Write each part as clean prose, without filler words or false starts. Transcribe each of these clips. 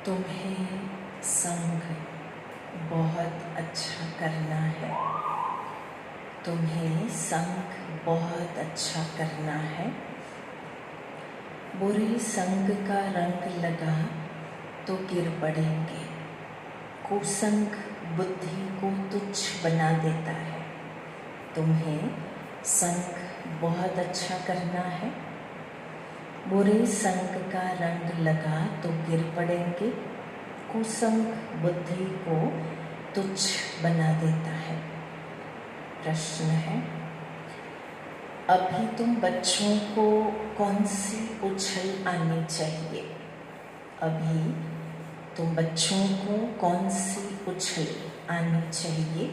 तुम्हें संग बहुत अच्छा करना है। तुम्हें संग बहुत अच्छा करना है। बुरे संग का रंग लगा तो गिर पड़ेंगे। कुसंग बुद्धि को तुच्छ बना देता है। तुम्हें संग बहुत अच्छा करना है। बुरे संग का रंग लगा तो गिर पड़ेंगे। कुसंग बुद्धि को तुच्छ बना देता है। प्रश्न है, अभी तुम बच्चों को कौन सी उछल आनी चाहिए? अभी तुम बच्चों को कौन सी उछल आनी चाहिए?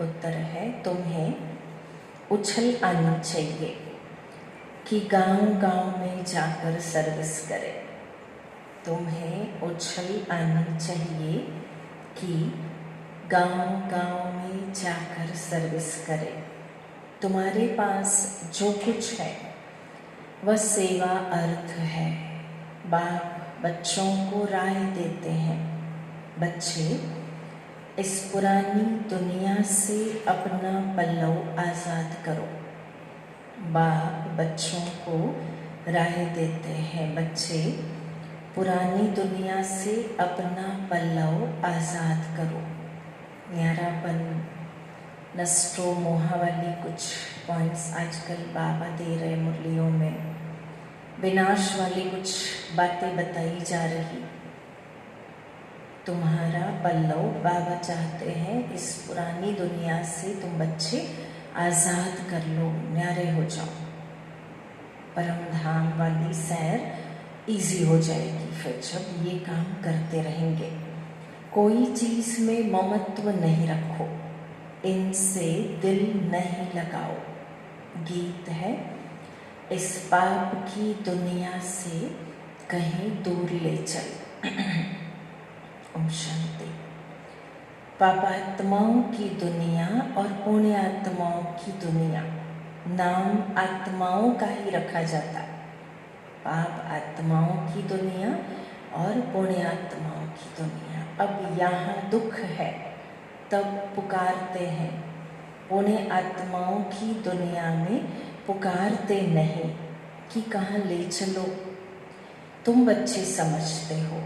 उत्तर है, तुम्हें उछल आनी चाहिए कि गांव-गांव में जाकर सर्विस करे। तुम्हें उछल आनी चाहिए कि गांव-गांव में जाकर सर्विस करे। तुम्हारे पास जो कुछ है वह सेवा अर्थ है। बाप बच्चों को राय देते हैं, बच्चे इस पुरानी दुनिया से अपना पल्लव आज़ाद करो। बाप बच्चों को राय देते हैं, बच्चे पुरानी दुनिया से अपना पल्लव आज़ाद करो। न्यारापन, नस्ट्रो मोहा वाली कुछ पॉइंट्स आजकल बाबा दे रहे मुरलियों में। विनाश वाली कुछ बातें बताई जा रही। तुम्हारा पल्लव बाबा चाहते हैं इस पुरानी दुनिया से तुम बच्चे आज़ाद कर लो, न्यारे हो जाओ। परम धाम वाली सैर इजी हो जाएगी फिर जब ये काम करते रहेंगे। कोई चीज़ में ममत्व नहीं रखो, इनसे दिल नहीं लगाओ। गीत है, इस पाप की दुनिया से कहीं दूर ले चल। ओम शांति। पापात्माओं की दुनिया और पुण्य आत्माओं की दुनिया, नाम आत्माओं का ही रखा जाता है। पाप आत्माओं की दुनिया और पुण्य आत्माओं की दुनिया। अब यहाँ दुख है तब पुकारते हैं। पुण्य आत्माओं की दुनिया में पुकारते नहीं कि कहाँ ले चलो। तुम बच्चे समझते हो,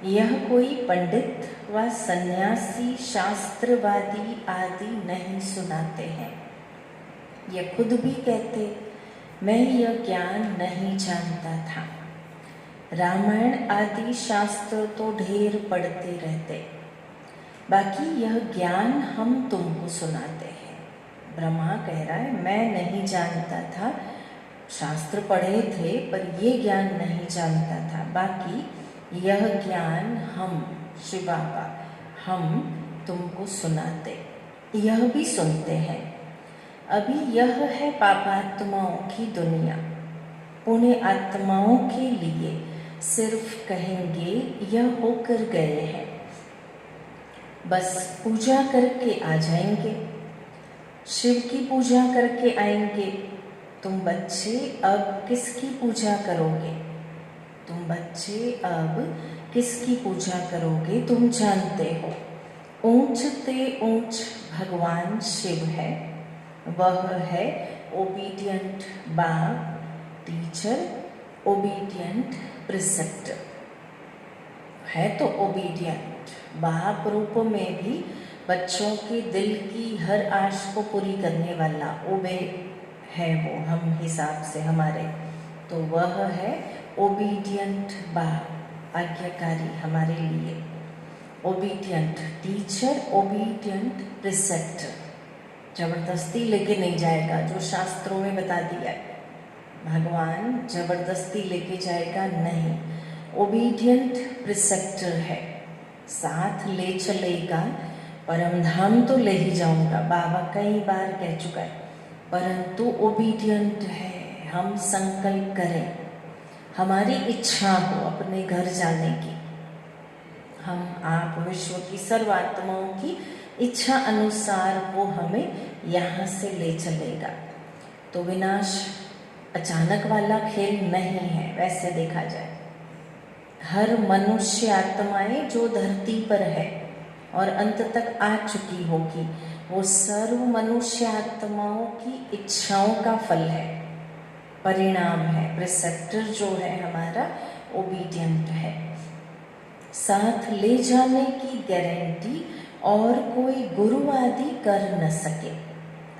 यह कोई पंडित व सन्यासी शास्त्रवादी आदि नहीं सुनाते हैं। यह खुद भी कहते, मैं यह ज्ञान नहीं जानता था। रामायण आदि शास्त्र तो ढेर पढ़ते रहते, बाकी यह ज्ञान हम तुमको सुनाते हैं। ब्रह्मा कह रहा है, मैं नहीं जानता था, शास्त्र पढ़े थे पर ये ज्ञान नहीं जानता था। बाकी यह ज्ञान हम शिव बाबा हम तुमको सुनाते, यह भी सुनते हैं। अभी यह है पापात्माओं की दुनिया। पुण्य आत्माओं के लिए सिर्फ कहेंगे यह होकर गए हैं, बस पूजा करके आ जाएंगे। शिव की पूजा करके आएंगे। तुम बच्चे अब किसकी पूजा करोगे? तुम बच्चे अब किसकी पूजा करोगे? तुम जानते हो, ऊंच ते ऊंच भगवान शिव है। वह है ओबीडियंट बाप, टीचर, ओबीडियंट प्रिसेप्टर है। तो ओबीडियंट बाप रूप में भी बच्चों के दिल की हर आश को पूरी करने वाला ओबे है वो हम हिसाब से हमारे। तो वह है ओबीडियंट बाप, आज्ञाकारी हमारे लिए। ओबीडियंट टीचर, ओबीडियंट प्रिसेप्टर, जबरदस्ती लेके नहीं जाएगा, जो शास्त्रों में बता दिया है। भगवान जबरदस्ती लेके जाएगा नहीं। ओबीडियंट प्रिसेप्टर है, साथ ले चलेगा। परम धाम तो ले ही जाऊंगा, बाबा कई बार कह चुका है, परंतु ओबीडियंट है। हम संकल्प करें, हमारी इच्छा हो अपने घर जाने की। हम आप विश्व की सर्व आत्माओं की इच्छा अनुसार वो हमें यहाँ से ले चलेगा। तो विनाश अचानक वाला खेल नहीं है वैसे देखा जाए। हर मनुष्य आत्माएं जो धरती पर है और अंत तक आ चुकी होगी, वो सर्व मनुष्य आत्माओं की इच्छाओं का फल है, परिणाम है। प्रिसेप्टर जो है हमारा ओबीडियंट है। साथ ले जाने की गारंटी और कोई गुरु आदि कर न सके,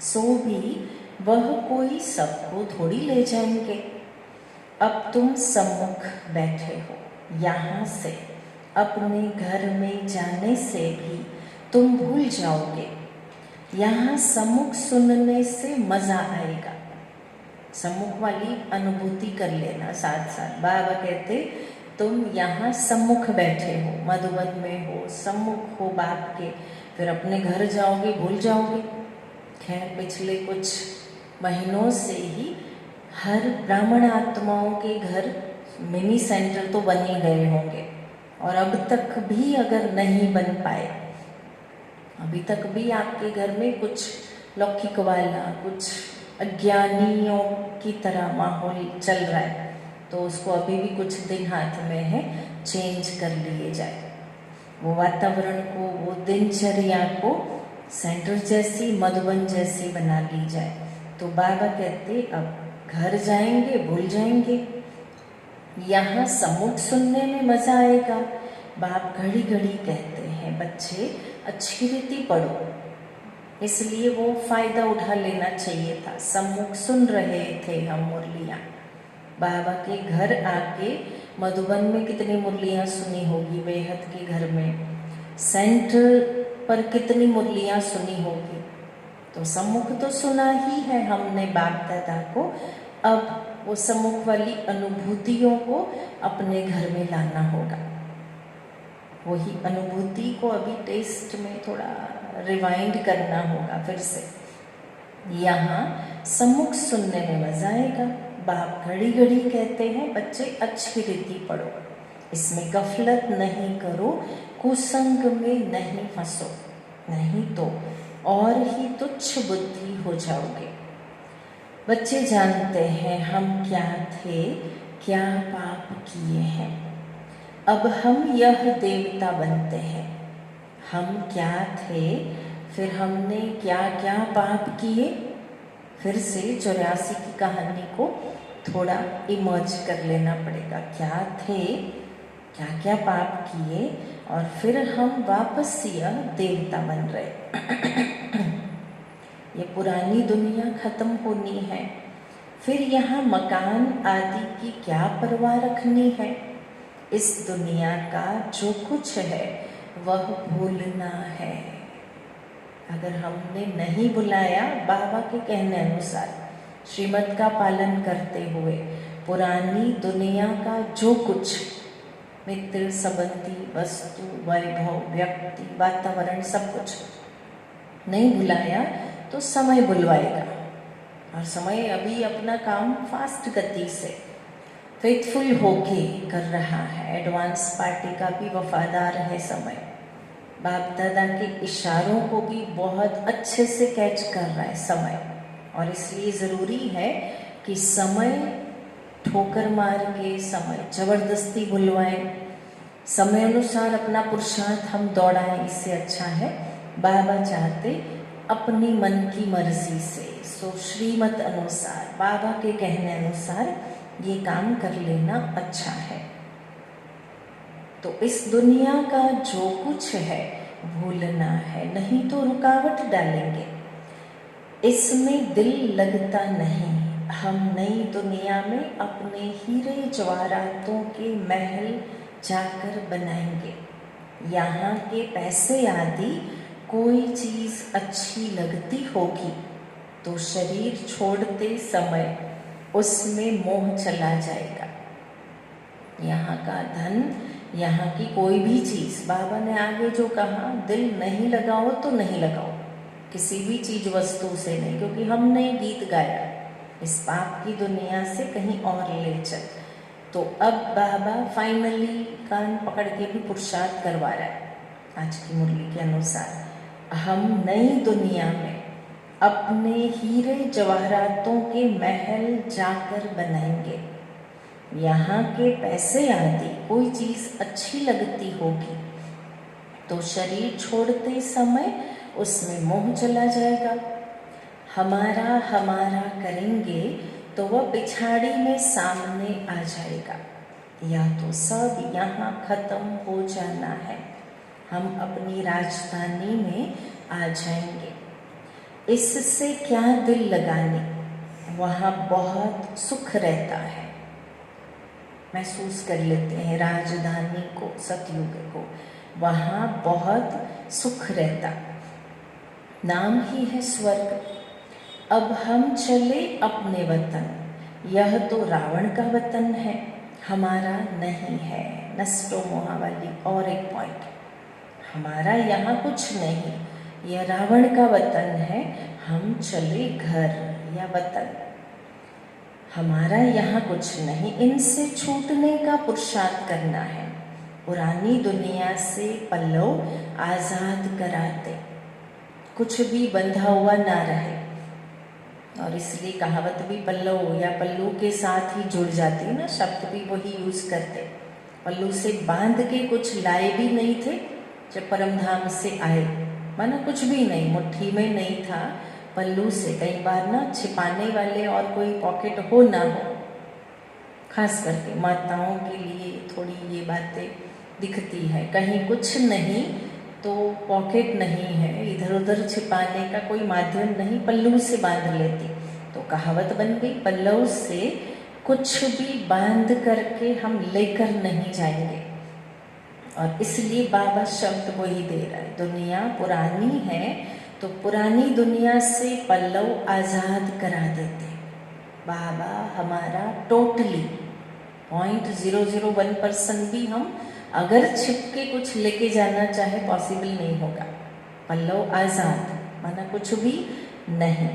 सो भी वह कोई सबको थोड़ी ले जाएंगे। अब तुम सम्मुख बैठे हो, यहाँ से अपने घर में जाने से भी तुम भूल जाओगे। यहाँ सम्मुख सुनने से मजा आएगा। सम्मुख वाली अनुभूति कर लेना साथ साथ। बाबा कहते तुम यहाँ सम्मुख बैठे हो, मधुबन में हो, सम्मुख हो बाप के, फिर अपने घर जाओगे, भूल जाओगे। खैर पिछले कुछ महीनों से ही हर ब्राह्मण आत्माओं के घर मिनी सेंटर तो बन ही गए होंगे, और अब तक भी अगर नहीं बन पाए, अभी तक भी आपके घर में कुछ लौकिक वाला, कुछ अज्ञानियों की तरह माहौल चल रहा है, तो उसको अभी भी कुछ दिन हाथ में है, चेंज कर लिए जाए। वो वातावरण को, वो दिनचर्या को सेंटर जैसी, मधुबन जैसी बना ली जाए। तो बाबा कहते अब घर जाएंगे, भूल जाएंगे। यहाँ सम्मुख सुनने में मजा आएगा। बाप घड़ी घड़ी कहते हैं बच्चे अच्छी रीति पढ़ो, इसलिए वो फायदा उठा लेना चाहिए था। सम्मुख सुन रहे थे हम मुरलियाँ। बाबा के घर आके मधुबन में कितनी मुरलियाँ सुनी होगी, बेहद के घर में सेंटर पर कितनी मुरलियाँ सुनी होगी। तो सम्मुख तो सुना ही है हमने बाप दादा को, अब वो सम्मुख वाली अनुभूतियों को अपने घर में लाना होगा। वही अनुभूति को अभी टेस्ट में थोड़ा रिवाइंड करना होगा फिर से। यहाँ सम्मुख सुनने में मजा आएगा। बाप घड़ी घड़ी कहते हैं बच्चे अच्छी रीति पढ़ो, इसमें गफलत नहीं करो, कुसंग में नहीं फंसो, नहीं तो और ही तुच्छ बुद्धि हो जाओगे। बच्चे जानते हैं हम क्या थे, क्या पाप किए हैं, अब हम यह देवता बनते हैं। हम क्या थे, फिर हमने क्या क्या पाप किए। फिर से 84 की कहानी को थोड़ा इमर्ज कर लेना पड़ेगा। क्या थे, क्या क्या पाप किए, और फिर हम वापस यह देवता बन रहे। ये पुरानी दुनिया खत्म होनी है, फिर यहाँ मकान आदि की क्या परवाह रखनी है। इस दुनिया का जो कुछ है वह भूलना है। अगर हमने नहीं बुलाया बाबा के कहने अनुसार, श्रीमत का पालन करते हुए, पुरानी दुनिया का जो कुछ मित्र, संबंधी, वस्तु, वैभव, व्यक्ति, वातावरण, सब कुछ नहीं बुलाया तो समय बुलवाएगा। और समय अभी अपना काम फास्ट गति से फेथफुल होके कर रहा है। एडवांस पार्टी का भी वफादार है समय। बाप दादा के इशारों को भी बहुत अच्छे से कैच कर रहा है समय। और इसलिए ज़रूरी है कि समय ठोकर मार के, समय ज़बरदस्ती बुलवाएं, समय अनुसार अपना पुरुषार्थ हम दौड़ाएं, इससे अच्छा है। बाबा चाहते अपनी मन की मर्जी से, सो श्रीमत अनुसार, बाबा के कहने अनुसार ये काम कर लेना अच्छा है। तो इस दुनिया का जो कुछ है भूलना है, नहीं तो रुकावट डालेंगे। इसमें दिल लगता नहीं। हम नई दुनिया में अपने हीरे जवाहरातों के महल जाकर बनाएंगे। यहाँ के पैसे आदि कोई चीज़ अच्छी लगती होगी तो शरीर छोड़ते समय उसमें मोह चला जाएगा। यहाँ का धन, यहाँ की कोई भी चीज़, बाबा ने आगे जो कहा, दिल नहीं लगाओ तो नहीं लगाओ, किसी भी चीज़ वस्तु से नहीं, क्योंकि हमने गीत गाया इस पाप की दुनिया से कहीं और ले चल। तो अब बाबा फाइनली कान पकड़ के भी पुरुषार्थ करवा रहा है आज की मुरली के अनुसार। हम नई दुनिया में अपने हीरे जवाहरातों के महल जाकर बनाएंगे। यहाँ के पैसे आदि कोई चीज़ अच्छी लगती होगी तो शरीर छोड़ते समय उसमें मोह चला जाएगा। हमारा हमारा करेंगे तो वह पिछाड़ी में सामने आ जाएगा। या तो सब यहाँ खत्म हो जाना है, हम अपनी राजधानी में आ जाएंगे। इससे क्या दिल लगाने, वहाँ बहुत सुख रहता है। महसूस कर लेते हैं राजधानी को, सतयुग को, वहाँ बहुत सुख रहता, नाम ही है स्वर्ग। अब हम चले अपने वतन, यह तो रावण का वतन है, हमारा नहीं है। नष्टो मोहा वाली और एक पॉइंट, हमारा यहाँ कुछ नहीं, यह रावण का वतन है, हम चले घर या वतन, हमारा यहाँ कुछ नहीं। इनसे छूटने का पुरुषार्थ करना है, पुरानी दुनिया से पल्लव आज़ाद कराते, कुछ भी बंधा हुआ ना रहे। और इसलिए कहावत भी पल्लव या पल्लू के साथ ही जुड़ जाती है ना, शब्द भी वही यूज़ करते। पल्लू से बांध के कुछ लाए भी नहीं थे जब परमधाम से आए, माना कुछ भी नहीं, मुट्ठी में नहीं था, पल्लू से। कई बार ना छिपाने वाले और कोई पॉकेट हो ना हो, खास करके माताओं के लिए थोड़ी ये बातें दिखती है, कहीं कुछ नहीं तो पॉकेट नहीं है, इधर उधर छिपाने का कोई माध्यम नहीं, पल्लू से बांध लेती। तो कहावत बन गई, पल्लव से कुछ भी बांध करके हम लेकर नहीं जाएंगे। और इसलिए बाबा शब्द वही दे रहा है, दुनिया पुरानी है तो पुरानी दुनिया से पल्लव आज़ाद करा देते। बाबा हमारा टोटली 0.001% भी हम अगर छिपके कुछ लेके जाना चाहे पॉसिबल नहीं होगा। पल्लव आज़ाद माना कुछ भी नहीं।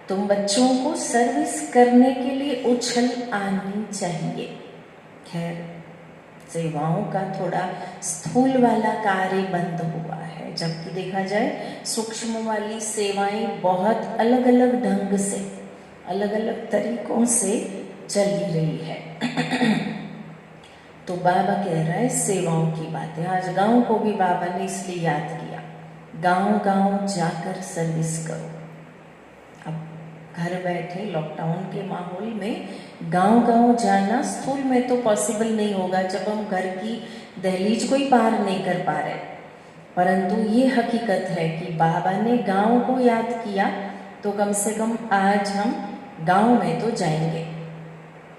तुम बच्चों को सर्विस करने के लिए उछल आनी चाहिए। खैर सेवाओं का थोड़ा स्थूल वाला कार्य बंद हुआ है, जबकि देखा जाए सूक्ष्म वाली सेवाएं बहुत अलग अलग ढंग से, अलग अलग तरीकों से चली रही है। तो बाबा कह रहा है सेवाओं की बातें। आज गांव को भी बाबा ने इसलिए याद किया, गांव गांव जाकर सर्विस करो। अब घर बैठे लॉकडाउन के माहौल में गांव गांव जाना स्थूल में तो पॉसिबल नहीं होगा, जब हम घर की दहलीज को ही पार नहीं कर पा रहे। परंतु ये हकीकत है कि बाबा ने गांव को याद किया, तो कम से कम आज हम गांव में तो जाएंगे।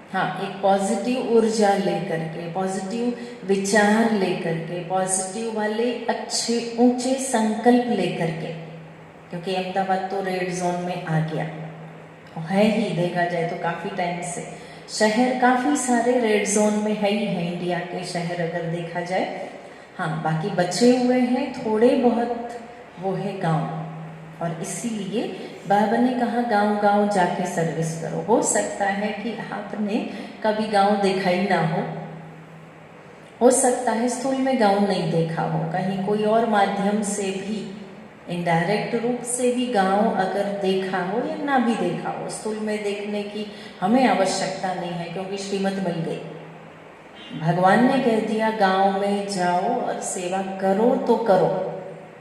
हाँ, एक पॉजिटिव ऊर्जा लेकर के, पॉजिटिव विचार लेकर के, पॉजिटिव वाले अच्छे ऊंचे संकल्प लेकर के, क्योंकि अहमदाबाद तो रेड जोन में आ गया है ही, देखा जाए तो काफ़ी टाइम से शहर काफ़ी सारे रेड जोन में है ही है, इंडिया के शहर अगर देखा जाए। हाँ, बाकी बचे हुए हैं थोड़े बहुत, वो है गांव। और इसीलिए बाबा ने कहा गांव गांव जाके सर्विस करो। हो सकता है कि आपने कभी गांव देखा ही ना हो सकता है स्थूल में गांव नहीं देखा हो, कहीं कोई और माध्यम से भी, इनडायरेक्ट रूप से भी गांव अगर देखा हो या ना भी देखा हो, स्थूल में देखने की हमें आवश्यकता नहीं है, क्योंकि श्रीमत मिल गई। भगवान ने कह दिया गांव में जाओ और सेवा करो तो करो,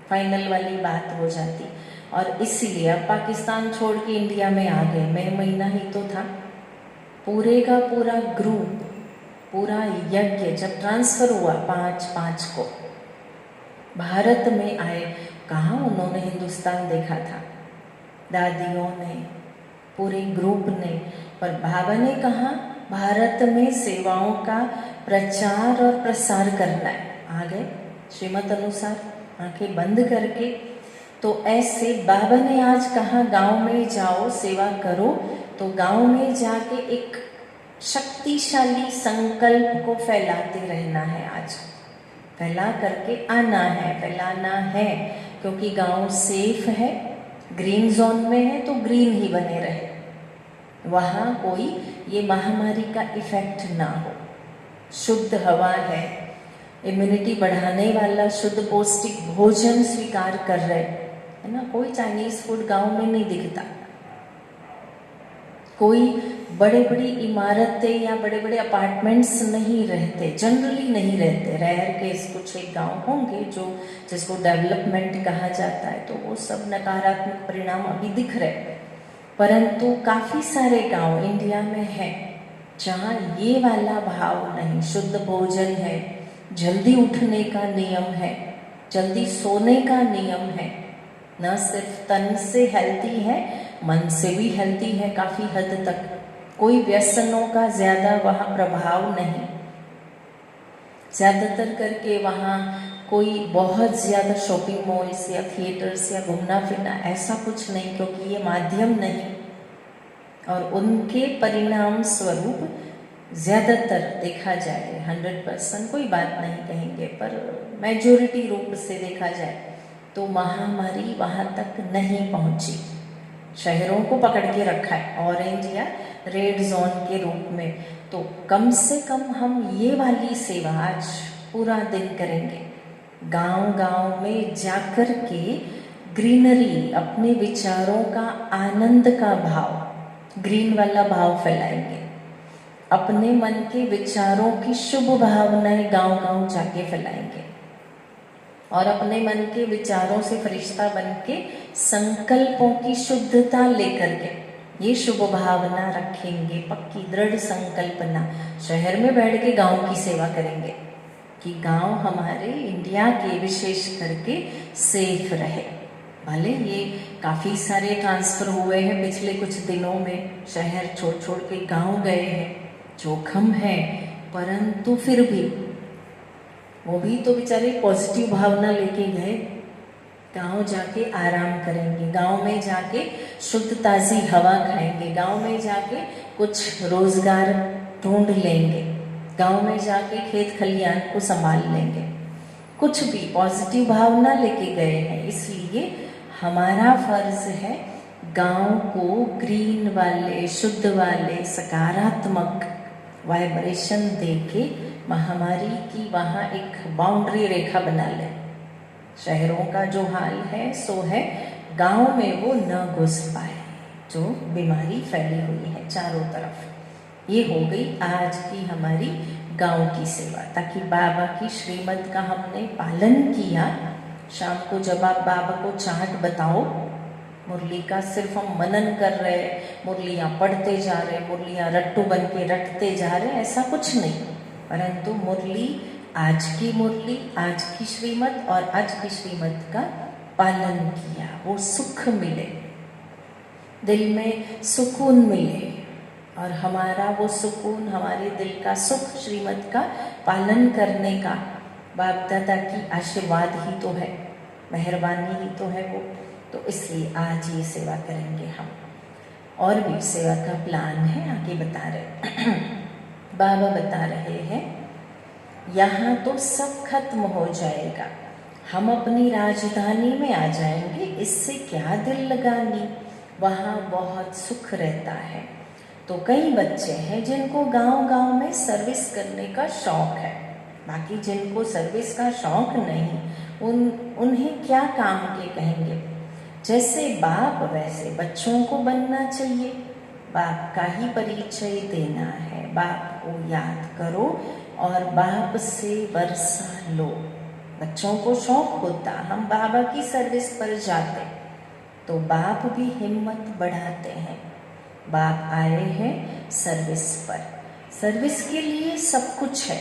फाइनल वाली बात हो जाती। और इसीलिए अब पाकिस्तान छोड़ के इंडिया में आ गए, मई महीना ही तो था, पूरे का पूरा ग्रुप, पूरा यज्ञ जब ट्रांसफ़र हुआ 5-5 को भारत में आए, कहाँ उन्होंने हिंदुस्तान देखा था, दादियों ने, पूरे ग्रुप ने। पर बाबा ने कहा भारत में सेवाओं का प्रचार और प्रसार करना है। आ गए श्रीमत अनुसार आंखें बंद करके। तो ऐसे बाबा ने आज कहा गांव में जाओ सेवा करो, तो गांव में जाके एक शक्तिशाली संकल्प को फैलाते रहना है। आज फैला करके आना है, फैलाना है, क्योंकि गांव सेफ है, ग्रीन जोन में है तो ग्रीन ही बने रहे, वहाँ कोई ये महामारी का इफेक्ट ना हो। शुद्ध हवा है, इम्यूनिटी बढ़ाने वाला शुद्ध पौष्टिक भोजन स्वीकार कर रहे है ना। कोई चाइनीज फूड गांव में नहीं दिखता, कोई बड़े बड़ी इमारतें या बड़े बड़े अपार्टमेंट्स नहीं रहते, जनरली नहीं रहते। रेयर केस कुछ एक गांव होंगे जो जिसको डेवलपमेंट कहा जाता है, तो वो सब नकारात्मक परिणाम अभी दिख रहे। परंतु काफ़ी सारे गांव इंडिया में हैं जहाँ ये वाला भाव नहीं, शुद्ध भोजन है, जल्दी उठने का नियम है, जल्दी सोने का नियम है, न सिर्फ तन से हेल्दी है, मन से भी हेल्दी है काफ़ी हद तक। कोई व्यसनों का ज़्यादा वहाँ प्रभाव नहीं। ज़्यादातर करके वहाँ कोई बहुत ज़्यादा शॉपिंग मॉल्स या थिएटर्स या घूमना फिरना ऐसा कुछ नहीं, क्योंकि ये माध्यम नहीं। और उनके परिणाम स्वरूप ज़्यादातर देखा जाए 100% कोई बात नहीं कहेंगे, पर मेजॉरिटी रूप से देखा जाए तो महामारी वहाँ तक नहीं पहुँची। शहरों को पकड़ के रखा है ऑरेंज या रेड जोन के रूप में। तो कम से कम हम ये वाली सेवा आज पूरा दिन करेंगे। गांव-गांव में जाकर के ग्रीनरी, अपने विचारों का आनंद का भाव, ग्रीन वाला भाव फैलाएंगे। अपने मन के विचारों की शुभ भावनाएं गांव-गांव जाके फैलाएंगे और अपने मन के विचारों से फरिश्ता बन के संकल्पों की शुद्धता लेकर के ये शुभ भावना रखेंगे, पक्की दृढ़ संकल्पना। शहर में बैठ के गांव की सेवा करेंगे कि गांव हमारे इंडिया के विशेष करके सेफ रहे। भले ये काफ़ी सारे ट्रांसफ़र हुए हैं पिछले कुछ दिनों में, शहर छोड़ छोड़ के गांव गए हैं, जोखम है, परंतु फिर भी वो भी तो बेचारे पॉजिटिव भावना लेके गए। गांव जाके आराम करेंगे, गांव में जाके शुद्ध ताज़ी हवा खाएंगे, गांव में जाके कुछ रोज़गार ढूंढ लेंगे, गांव में जाके खेत खलियान को संभाल लेंगे। कुछ भी पॉजिटिव भावना लेके गए हैं, इसलिए हमारा फर्ज है गांव को ग्रीन वाले, शुद्ध वाले, सकारात्मक वाइब्रेशन देके महामारी की वहाँ एक बाउंड्री रेखा बना ले। शहरों का जो हाल है सो है, गांव में वो न घुस पाए जो बीमारी फैली हुई है चारों तरफ। ये हो गई आज की हमारी गांव की सेवा, ताकि बाबा की श्रीमत का हमने पालन किया। शाम को जब आप बाबा को चार्ट बताओ, मुरली का सिर्फ हम मनन कर रहे, मुरलियाँ पढ़ते जा रहे, मुरलियाँ रट्टू बन के रटते जा रहे, ऐसा कुछ नहीं। परंतु मुरली, आज की श्रीमत और आज की श्रीमत का पालन किया, वो सुख मिले, दिल में सुकून मिले। और हमारा वो सुकून, हमारे दिल का सुख श्रीमत का पालन करने का बाप दादा की आशीर्वाद ही तो है, मेहरबानी ही तो है वो। तो इसलिए आज ये सेवा करेंगे हम। और भी सेवा का प्लान है, आगे बता रहे बाबा बता रहे हैं, यहाँ तो सब खत्म हो जाएगा, हम अपनी राजधानी में आ जाएंगे, इससे क्या दिल लगानी, वहाँ बहुत सुख रहता है। तो कई बच्चे हैं जिनको गांव-गांव में सर्विस करने का शौक़ है, बाकी जिनको सर्विस का शौक़ नहीं, उन्हें क्या काम के कहेंगे। जैसे बाप वैसे बच्चों को बनना चाहिए, बाप का ही परिचय देना है, बाप को याद करो और बाप से वर्षा लो। बच्चों को शौक़ होता हम बाबा की सर्विस पर जाते, तो बाप भी हिम्मत बढ़ाते हैं। बाप आए हैं सर्विस पर, सर्विस के लिए सब कुछ है,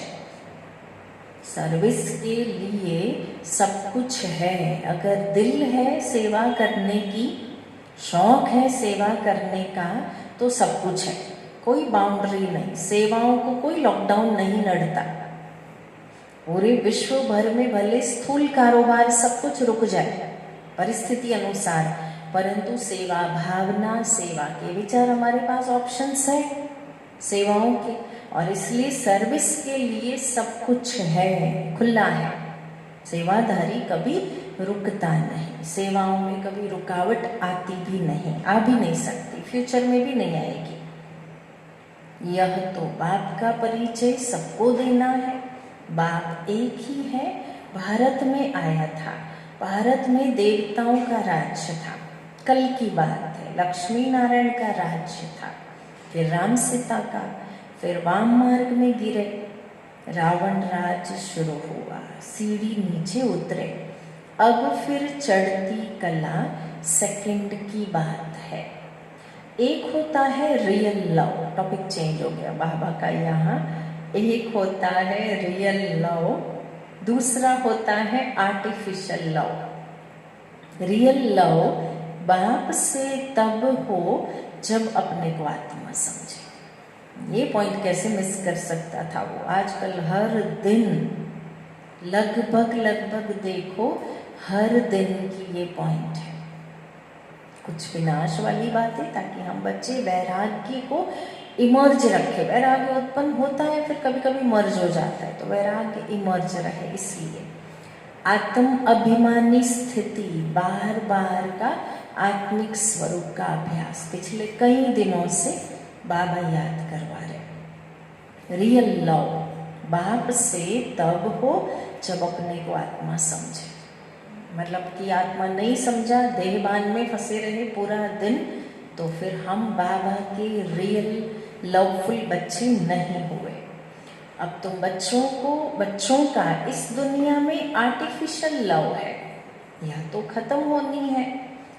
सर्विस के लिए सब कुछ है। अगर दिल है सेवा करने की, शौक़ है सेवा करने का, तो सब कुछ है, कोई बाउंड्री नहीं। सेवाओं को कोई लॉकडाउन नहीं लड़ता। पूरे विश्व भर में भले स्थूल कारोबार सब कुछ रुक जाए परिस्थिति अनुसार, परंतु सेवा भावना, सेवा के विचार, हमारे पास ऑप्शंस है सेवाओं के, और इसलिए सर्विस के लिए सब कुछ है, खुला है। सेवाधारी कभी रुकता नहीं, सेवाओं में कभी रुकावट आती भी नहीं, आ भी नहीं सकती, फ्यूचर में भी नहीं आएगी। यह तो बाप का परिचय सबको देना है। बाप एक ही है, भारत में आया था, भारत में देवताओं का राज्य था, कल की बात है, लक्ष्मी नारायण का राज्य था। फिर राम सीता का, फिर वाम मार्ग में गिरे, रावण राज शुरू हुआ, सीढ़ी नीचे उतरे। अब फिर चढ़ती कला सेकंड की बात है। एक होता है रियल लव, टॉपिक चेंज हो गया बाबा का यहाँ। एक होता है रियल लव, दूसरा होता है आर्टिफिशियल लव। रियल लव बाप से तब हो जब अपने को आत्मा समझे। ये पॉइंट कैसे मिस कर सकता था वो। आजकल हर दिन लगभग देखो हर दिन की ये पॉइंट है। कुछ विनाश वाली बातें, ताकि हम बच्चे वैराग्य को इमर्ज रखे। वैराग्य उत्पन्न होता है, फिर कभी कभी मर्ज हो जाता है, तो वैराग्य इमर्ज रहे। इसलिए आत्म अभिमानी स्थिति, बार बार का आत्मिक स्वरूप का अभ्यास पिछले कई दिनों से बाबा याद करवा रहे। रियल लव बाप से तब हो जब अपने को आत्मा समझे। मतलब कि आत्मा नहीं समझा, देहबान में फंसे रहे पूरा दिन, तो फिर हम बाबा के रियल लवफुल बच्चे नहीं हुए। अब तुम बच्चों का इस दुनिया में आर्टिफिशियल लव है, या तो खत्म होनी है।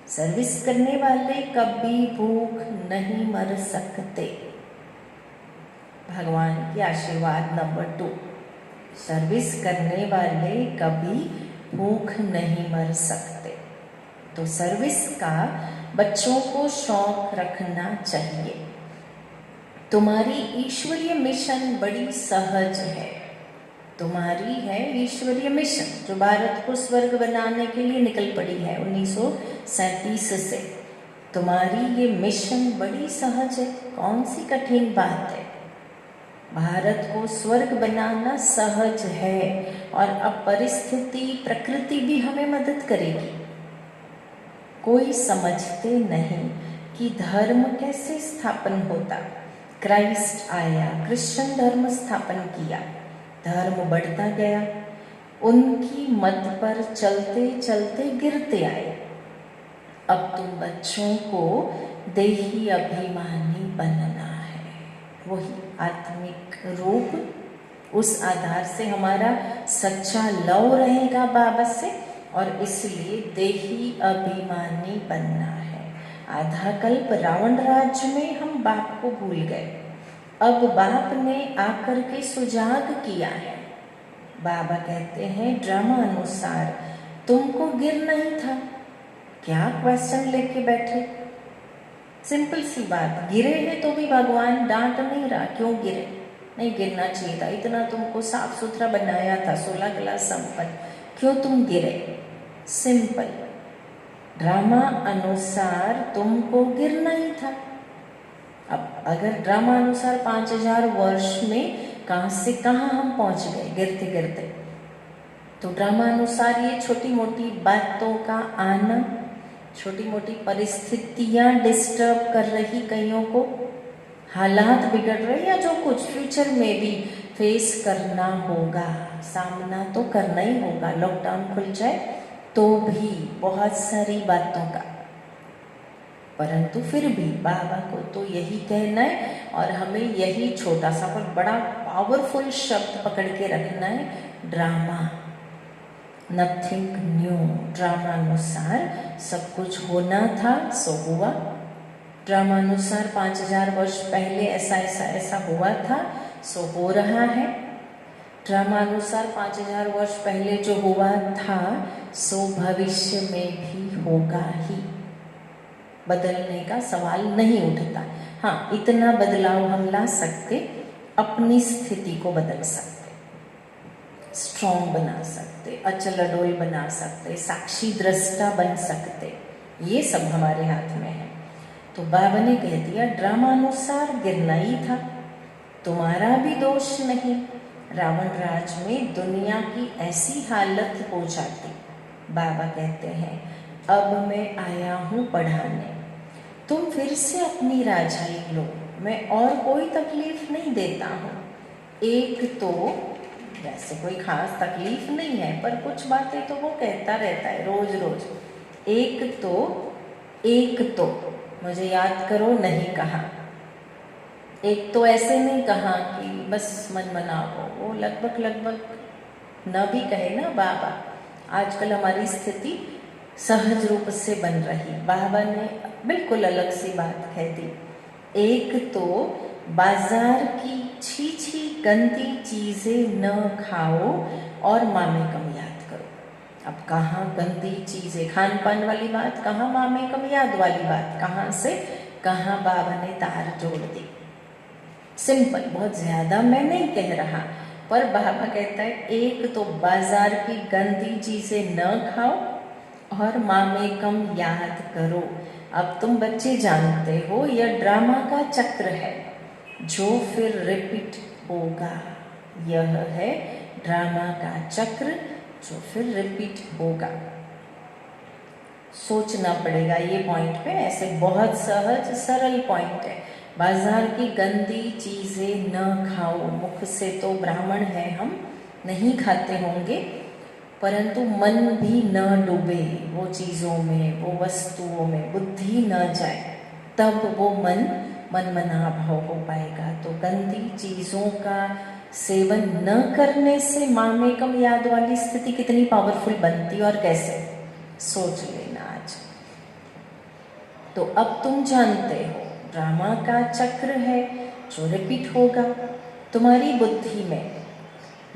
सर्विस करने वाले कभी भूख नहीं मर सकते। भगवान के आशीर्वाद नंबर 2, सर्विस करने वाले कभी भूख नहीं मर सकते। तो सर्विस का बच्चों को शौक रखना चाहिए। तुम्हारी ईश्वरीय मिशन बड़ी सहज है। तुम्हारी है ईश्वरीय मिशन, जो भारत को स्वर्ग बनाने के लिए निकल पड़ी है 1937 से। तुम्हारी ये मिशन बड़ी सहज है। कौन सी कठिन बात है। भारत को स्वर्ग बनाना सहज है, और अब परिस्थिति प्रकृति भी हमें मदद करेगी। कोई समझते नहीं कि धर्म कैसे स्थापन होता। क्राइस्ट आया, क्रिश्चियन धर्म स्थापन किया, धर्म बढ़ता गया। उनकी मत पर चलते चलते गिरते आए। अब तुम बच्चों को देही अभिमानी बनना है, वही आत्मिक रूप। उस आधार से हमारा सच्चा लव रहेगा बाबा से, और इसलिए देही अभिमानी बनना है। आधा कल्प रावण राज्य में हम बाप को भूल गए। अब बाप ने आकर के सुजाग किया है। बाबा कहते हैं ड्रामा अनुसार तुमको गिरना ही था। क्या क्वेश्चन लेके बैठे। सिंपल सी बात, गिरे हैं तो भी भगवान डांट नहीं रहा क्यों गिरे। नहीं गिरना चाहिए था, इतना तुमको साफ सुथरा बनाया था, 16 क्लास संपन्न, क्यों तुम गिरे। सिंपल, ड्रामा अनुसार तुमको गिरना ही था। अब अगर ड्रामा अनुसार 5000 वर्ष में कहाँ से कहाँ हम पहुँच गए गिरते गिरते। तो ड्रामा अनुसार ये छोटी मोटी बातों का आना, छोटी मोटी परिस्थितियाँ डिस्टर्ब कर रही कईयों को, हालात बिगड़ रहे, या जो कुछ फ्यूचर में भी फेस करना होगा, सामना तो करना ही होगा। लॉकडाउन खुल जाए तो भी बहुत सारी बातों का, परंतु फिर भी बाबा को तो यही कहना है, और हमें यही छोटा सा पर बड़ा पावरफुल शब्द पकड़ के रखना है, ड्रामा। Nothing new. ड्रामा अनुसार सब कुछ होना था सो हुआ। ड्रामा अनुसार 5000 वर्ष पहले ऐसा हुआ था सो हो रहा है। ड्रामा अनुसार 5000 वर्ष पहले जो हुआ था सो भविष्य में भी होगा ही। बदलने का सवाल नहीं उठता। हाँ, इतना बदलाव हम ला सकते, अपनी स्थिति को बदल सकते, स्ट्रॉन्ग बना सकते, अचल अडोल बना सकते, साक्षी दृष्टा बन सकते। ये सब हमारे हाथ में है। तो बाबा ने कह दिया ड्रामा अनुसार गिरना ही था, तुम्हारा भी दोष नहीं। रावण राज में दुनिया की ऐसी हालत हो जाती। बाबा कहते हैं अब मैं आया हूँ पढ़ाने, तुम फिर से अपनी राजाई लो, मैं और कोई तकलीफ नहीं देता हूँ। एक तो वैसे कोई खास तकलीफ नहीं है, पर कुछ बातें तो वो कहता रहता है रोज रोज। एक तो मुझे याद करो नहीं कहा, एक तो ऐसे नहीं कहा कि बस मन मनाओ, वो लगभग न भी कहे ना बाबा। आजकल हमारी स्थिति सहज रूप से बन रही, बाबा ने बिल्कुल अलग सी बात कह दी। एक तो बाजार की छी छी गंदी चीज़ें न खाओ और मामे कम याद करो। अब कहाँ गंदी चीज़ें, खान पान वाली बात, कहाँ मामे कम याद वाली बात, कहाँ से कहाँ बाबा ने तार जोड़ दी। सिंपल, बहुत ज़्यादा मैं नहीं कह रहा, पर बाबा कहता है एक तो बाजार की गंदी चीज़ें न खाओ और मामे कम याद करो। अब तुम बच्चे जानते हो यह ड्रामा का चक्र है जो फिर रिपीट होगा। यह है ड्रामा का चक्र जो फिर रिपीट होगा। सोचना पड़ेगा ये पॉइंट पे, ऐसे बहुत सहज सरल पॉइंट है। बाजार की गंदी चीज़ें न खाओ। मुख से तो ब्राह्मण है, हम नहीं खाते होंगे, परंतु मन भी न डूबे वो चीज़ों में, वो वस्तुओं में, बुद्धि न जाए, तब वो मन मना भाव हो पाएगा। तो गंदी चीज़ों का सेवन न करने से मामे कम याद वाली स्थिति कितनी पावरफुल बनती और कैसे, सोच लेना आज। तो अब तुम जानते हो ड्रामा का चक्र है जो रिपीट होगा। तुम्हारी बुद्धि में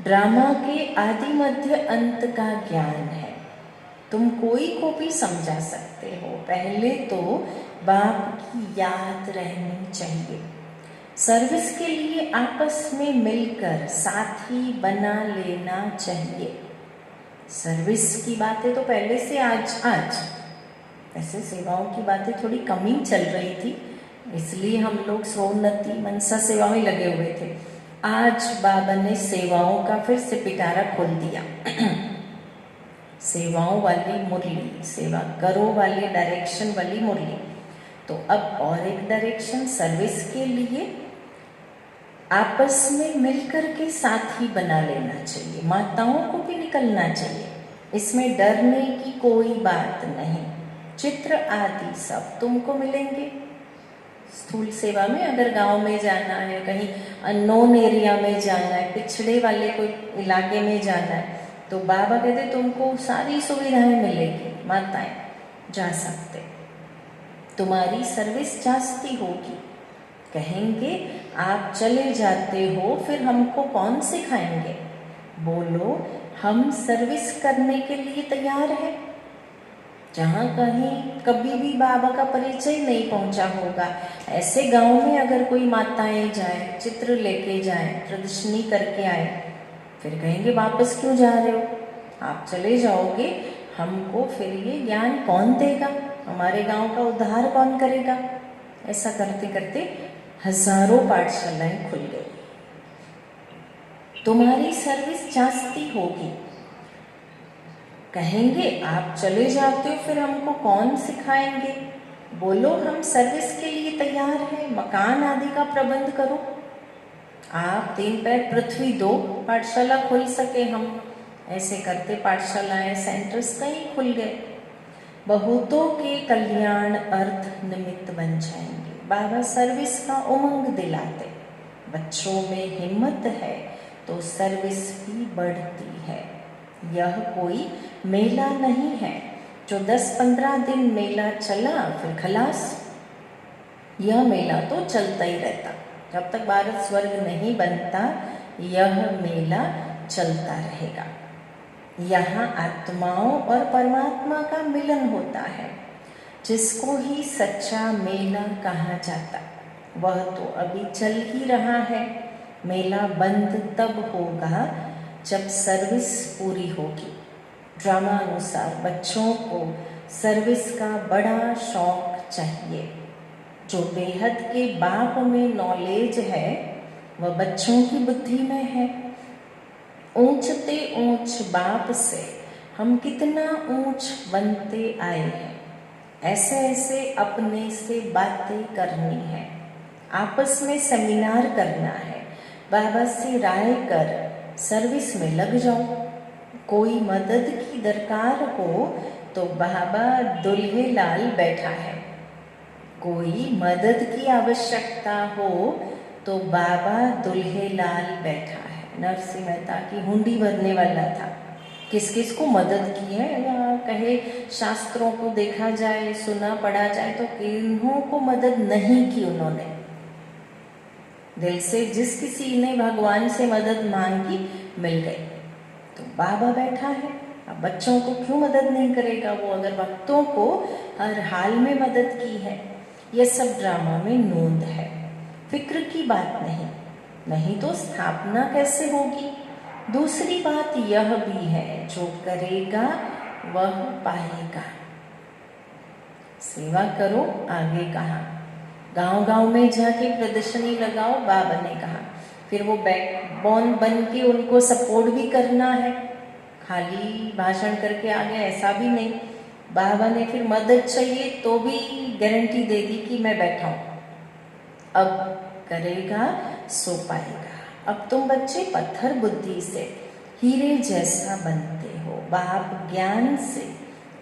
ड्रामा के आदि मध्य अंत का ज्ञान है। तुम कोई को भी समझा सकते हो। पहले तो बाप की याद रहनी चाहिए। सर्विस के लिए आपस में मिलकर साथी बना लेना चाहिए। सर्विस की बातें तो पहले से आज ऐसे सेवाओं की बातें थोड़ी कम ही चल रही थी, इसलिए हम लोग सोन्नति मनसा सेवा में लगे हुए थे। आज बाबा ने सेवाओं का फिर से पिटारा खोल दिया। सेवाओं वाली मुरली, सेवा करो वाली डायरेक्शन वाली मुरली। तो अब और एक डायरेक्शन सर्विस के लिए आपस में मिलकर के साथी बना लेना चाहिए। माताओं को भी निकलना चाहिए, इसमें डरने की कोई बात नहीं। चित्र आदि सब तुमको मिलेंगे। स्थूल सेवा में अगर गांव में जाना है, कहीं अननोन एरिया में जाना है, पिछड़े वाले कोई इलाके में जाना है, तो बाबा कहते तुमको सारी सुविधाएं मिलेगी, माताएं जा सकते। तुम्हारी सर्विस जास्ती होगी। कहेंगे आप चले जाते हो, फिर हमको कौन सिखाएंगे? बोलो हम सर्विस करने के लिए तैयार है। जहाँ कहीं कभी भी बाबा का परिचय नहीं पहुँचा होगा, ऐसे गांव में अगर कोई माताएं जाए, चित्र लेके जाए, प्रदर्शनी करके आए, फिर कहेंगे वापस क्यों जा रहे हो? आप चले जाओगे, हमको फिर ये ज्ञान कौन देगा? हमारे गांव का उद्धार कौन करेगा? ऐसा करते करते हजारों पाठशालाएं खुल गई। तुम्हारी सर्विस जास्ती होगी। कहेंगे आप चले जाते हो, फिर हमको कौन सिखाएंगे? बोलो हम सर्विस के लिए तैयार हैं, मकान आदि का प्रबंध करो। आप 3 पैर पृथ्वी दो, पाठशाला खुल सके हम। ऐसे करते पाठशालाएं, सेंटर्स कहीं खुल गए। बहुतों के कल्याण अर्थ निमित्त बन जाएंगे। बाबा सर्विस का उमंग दिलाते। बच्चों में हिम्मत है तो सर्विस भी बढ़ती है। यह कोई मेला नहीं है जो 10-15 दिन मेला चला फिर खलास। यह मेला तो चलता ही रहता, जब तक भारत स्वर्ग नहीं बनता यह मेला चलता रहेगा। यहाँ आत्माओं और परमात्मा का मिलन होता है, जिसको ही सच्चा मेला कहा जाता। वह तो अभी चल ही रहा है। मेला बंद तब होगा जब सर्विस पूरी होगी। ड्रामा अनुसार बच्चों को सर्विस का बड़ा शौक चाहिए। जो बेहद के बाप में नॉलेज है वह बच्चों की बुद्धि में है। ऊंचते ऊंच बाप से हम कितना ऊंच बनते आए हैं। ऐसे ऐसे अपने से बातें करनी है, आपस में सेमिनार करना है, बाबा से राय कर सर्विस में लग जाओ। कोई मदद की दरकार हो तो बाबा दुल्हे लाल बैठा है। कोई मदद की आवश्यकता हो तो तो बाबा दुल्हे लाल बैठा है। नरसिंह मेहता की हुंडी भरने वाला था। किस किस को मदद की है, या कहे शास्त्रों को देखा जाए, सुना पढ़ा जाए तो किन्हों को मदद नहीं की उन्होंने। दिल से जिस किसी ने भगवान से मदद मांगी मिल गई। तो बाबा बैठा है, अब बच्चों को क्यों मदद नहीं करेगा वो, अगर भक्तों को हर हाल में मदद की है। यह सब ड्रामा में नोंद है, फिक्र की बात नहीं तो स्थापना कैसे होगी। दूसरी बात यह भी है, जो करेगा वह पाएगा। सेवा करो, आगे कहा। गांव गांव में जाके प्रदर्शनी लगाओ, बाबा ने कहा। फिर वो बैकबोन बन के उनको सपोर्ट भी करना है, खाली भाषण करके आ गया ऐसा भी नहीं। बाबा ने फिर मदद चाहिए तो भी गारंटी दे दी कि मैं बैठा हूँ, अब करेगा सो पाएगा। अब तुम बच्चे पत्थर बुद्धि से हीरे जैसा बनते हो। बाप ज्ञान से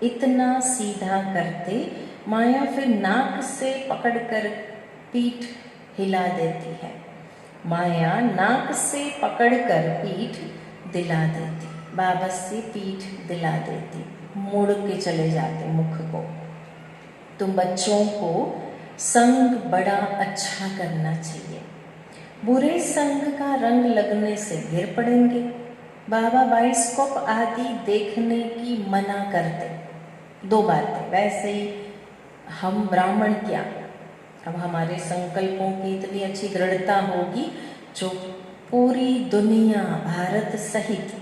इतना सीधा करते, माया फिर नाक से पकड़कर पीठ हिला देती है। माया नाक से पकड़कर पीठ दिला देती, बाबा से पीठ दिला देती, मुड़ के चले जाते मुख को। तुम बच्चों को संग बड़ा अच्छा करना चाहिए। बुरे संग का रंग लगने से गिर पड़ेंगे। बाबा बाइस्कोप आदि देखने की मना करते। दो बातें, वैसे ही हम ब्राह्मण क्या, अब हमारे संकल्पों की इतनी अच्छी दृढ़ता होगी जो पूरी दुनिया, भारत सहित,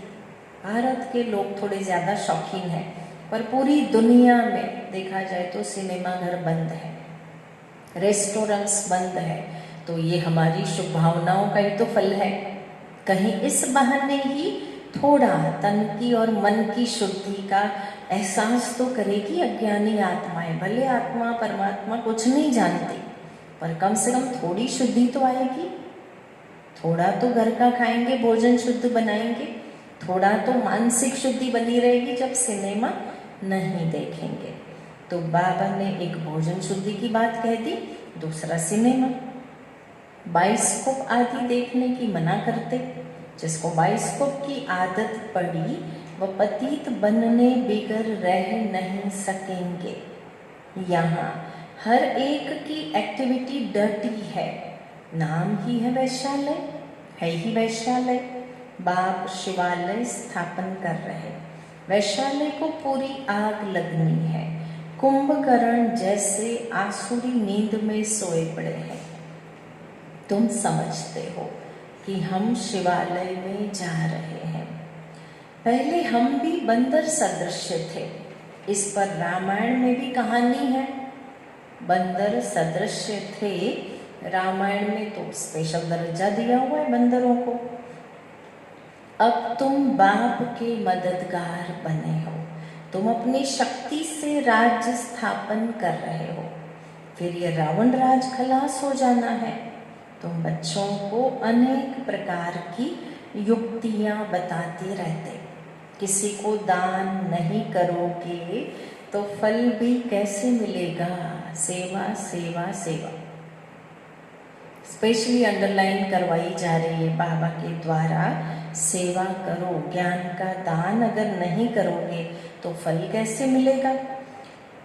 भारत के लोग थोड़े ज़्यादा शौकीन हैं, पर पूरी दुनिया में देखा जाए तो सिनेमा घर बंद है, रेस्टोरेंट्स बंद है। तो ये हमारी शुभ भावनाओं का ही तो फल है। कहीं इस बहाने ही थोड़ा तन की और मन की शुद्धि का एहसास तो करेगी अज्ञानी आत्माएं। भले आत्मा परमात्मा कुछ नहीं जानती, पर कम से कम थोड़ी शुद्धि तो आएगी। थोड़ा तो घर का खाएंगे, भोजन शुद्ध बनाएंगे, थोड़ा तो मानसिक शुद्धि बनी रहेगी जब सिनेमा नहीं देखेंगे। तो बाबा ने एक भोजन शुद्धि की बात कह दी, दूसरा सिनेमा। बाइस्कोप आदि देखने की मना करते। जिसको बाइस्कोप की आदत पड़ी वह पतित बनने बिगर रह नहीं सकेंगे। यहाँ हर एक की एक्टिविटी डर्टी है, नाम ही है वैश्यालय, है ही वैश्यालय। बाप शिवालय स्थापन कर रहे, वैश्यालय को पूरी आग लगनी है। कुंभकर्ण जैसे आसुरी नींद में सोए पड़े हैं। तुम समझते हो कि हम शिवालय में जा रहे हैं। पहले हम भी बंदर सदृश थे, इस पर रामायण में भी कहानी है। बंदर सदृश थे, रामायण में तो स्पेशल दर्जा दिया हुआ है बंदरों को। अब तुम बाप के मददगार बने हो, तुम अपनी शक्ति से राज्य स्थापन कर रहे हो। फिर ये रावण राज खलास हो जाना है। तुम बच्चों को अनेक प्रकार की युक्तियां बताते रहते। किसी को दान नहीं करोगे तो फल भी कैसे मिलेगा? सेवा सेवा सेवा स्पेशली अंडरलाइन करवाई जा रही है बाबा के द्वारा। सेवा करो, ज्ञान का दान अगर नहीं करोगे तो फल कैसे मिलेगा?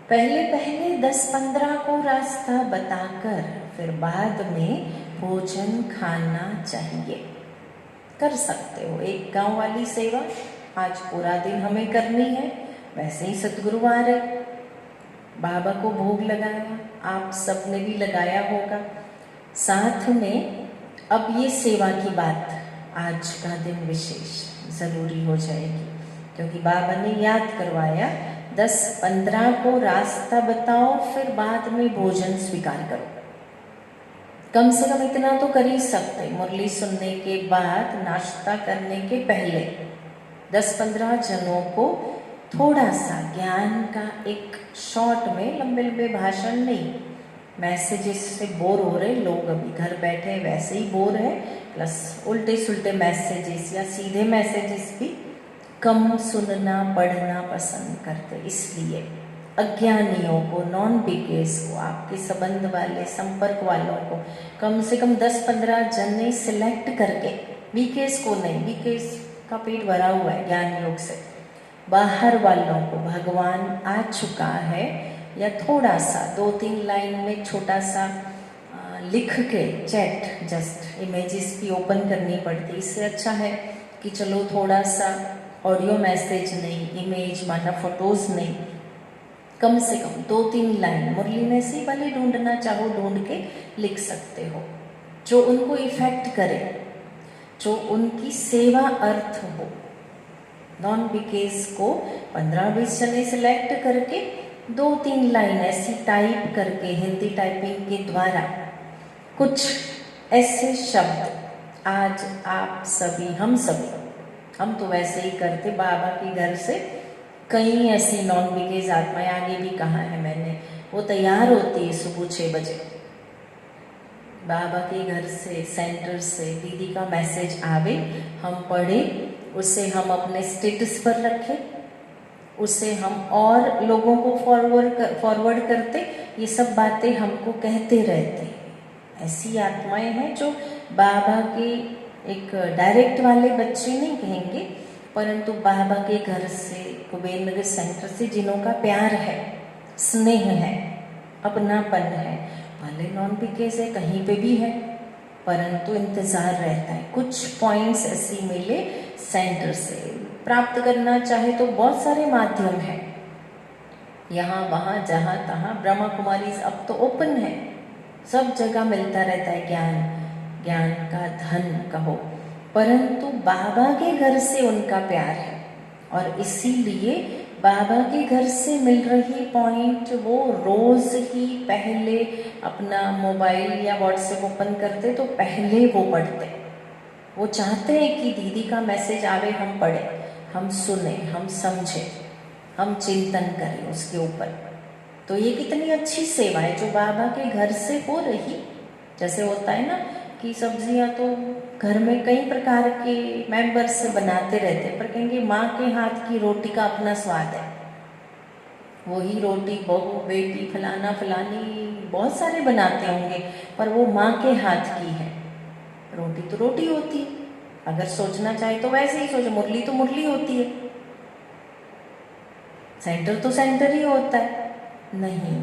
पहले पहले 10-15 को रास्ता बताकर फिर बाद में भोजन खाना चाहिए। कर सकते हो एक गांव वाली सेवा, आज पूरा दिन हमें करनी है। वैसे ही सतगुरु आ रहे, बाबा को भोग लगाया, आप सब ने भी लगाया होगा। साथ में अब ये सेवा की बात आज का दिन विशेष ज़रूरी हो जाएगी, क्योंकि बाबा ने याद करवाया 10-15 को रास्ता बताओ, फिर बाद में भोजन स्वीकार करो। कम से कम इतना तो कर ही सकते, मुरली सुनने के बाद, नाश्ता करने के पहले 10-15 जनों को थोड़ा सा ज्ञान का एक शॉर्ट में, लंबे लंबे भाषण नहीं, मैसेजेस से बोर हो रहे लोग, अभी घर बैठे वैसे ही बोर है, प्लस उल्टे सुल्टे मैसेजेस या सीधे मैसेजेस भी कम सुनना पढ़ना पसंद करते। इसलिए अज्ञानियों को, नॉन बिगेस को, आपके संबंध वाले, संपर्क वालों को कम से कम 10-15 जने सिलेक्ट करके, बीकेस को नहीं, बीकेस का पेट भरा हुआ है ज्ञान योग से, बाहर वालों को भगवान आ चुका है, या थोड़ा सा 2-3 लाइन में छोटा सा लिख के चैट, जस्ट इमेजेस भी ओपन करनी पड़ती, इससे अच्छा है कि चलो थोड़ा सा ऑडियो मैसेज नहीं, इमेज माना फोटोज नहीं, कम से कम 2-3 लाइन मुरली में से भले ढूंढना चाहो ढूंढ के लिख सकते हो, जो उनको इफेक्ट करे, जो उनकी सेवा अर्थ हो। नॉन बिकेस को 15-20 जने सिलेक्ट करके 2-3 लाइन ऐसी टाइप करके, हिंदी टाइपिंग के द्वारा कुछ ऐसे शब्द, आज आप सभी, हम सभी, हम तो वैसे ही करते, बाबा के घर से कई ऐसी नॉन बिकेज आत्माएं, आगे भी कहा है मैंने, वो तैयार होती है सुबह 6 बजे बाबा के घर से, सेंटर से, दीदी का मैसेज आवे, हम पढ़े, उसे हम अपने स्टेटस पर रखें, उसे हम और लोगों को फॉरवर्ड करते, ये सब बातें हमको कहते रहते। ऐसी आत्माएं हैं जो बाबा के एक डायरेक्ट वाले बच्चे नहीं कहेंगे, परंतु बाबा के घर से, कुबेर नगर सेंटर से, जिन्हों का प्यार है, स्नेह है, अपनापन है, भले नॉन बिकेस है, कहीं पे भी है, परंतु इंतज़ार रहता है कुछ पॉइंट्स ऐसी मिले सेंटर से। प्राप्त करना चाहे तो बहुत सारे माध्यम हैं, यहाँ वहाँ जहाँ तहाँ, ब्रह्मा कुमारी अब तो ओपन है, सब जगह मिलता रहता है ज्ञान, ज्ञान का धन कहो, परंतु बाबा के घर से उनका प्यार है, और इसीलिए बाबा के घर से मिल रही पॉइंट वो रोज़ ही पहले अपना मोबाइल या व्हाट्सएप ओपन करते तो पहले वो पढ़ते। वो चाहते हैं कि दीदी का मैसेज आवे, हम पढ़ें, हम सुने, हम समझें, हम चिंतन करें उसके ऊपर। तो ये कितनी अच्छी सेवा है जो बाबा के घर से हो रही। जैसे होता है ना कि सब्जियां तो घर में कई प्रकार के मेंबर्स से बनाते रहते हैं, पर कहेंगे माँ के हाथ की रोटी का अपना स्वाद है। वही रोटी बहू, बेटी, फलाना फलानी बहुत सारे बनाते होंगे, पर वो माँ के हाथ की है। रोटी तो रोटी होती है, अगर सोचना चाहे तो वैसे ही सोचे, मुरली तो मुरली होती है, सेंटर तो सेंटर ही होता है। नहीं,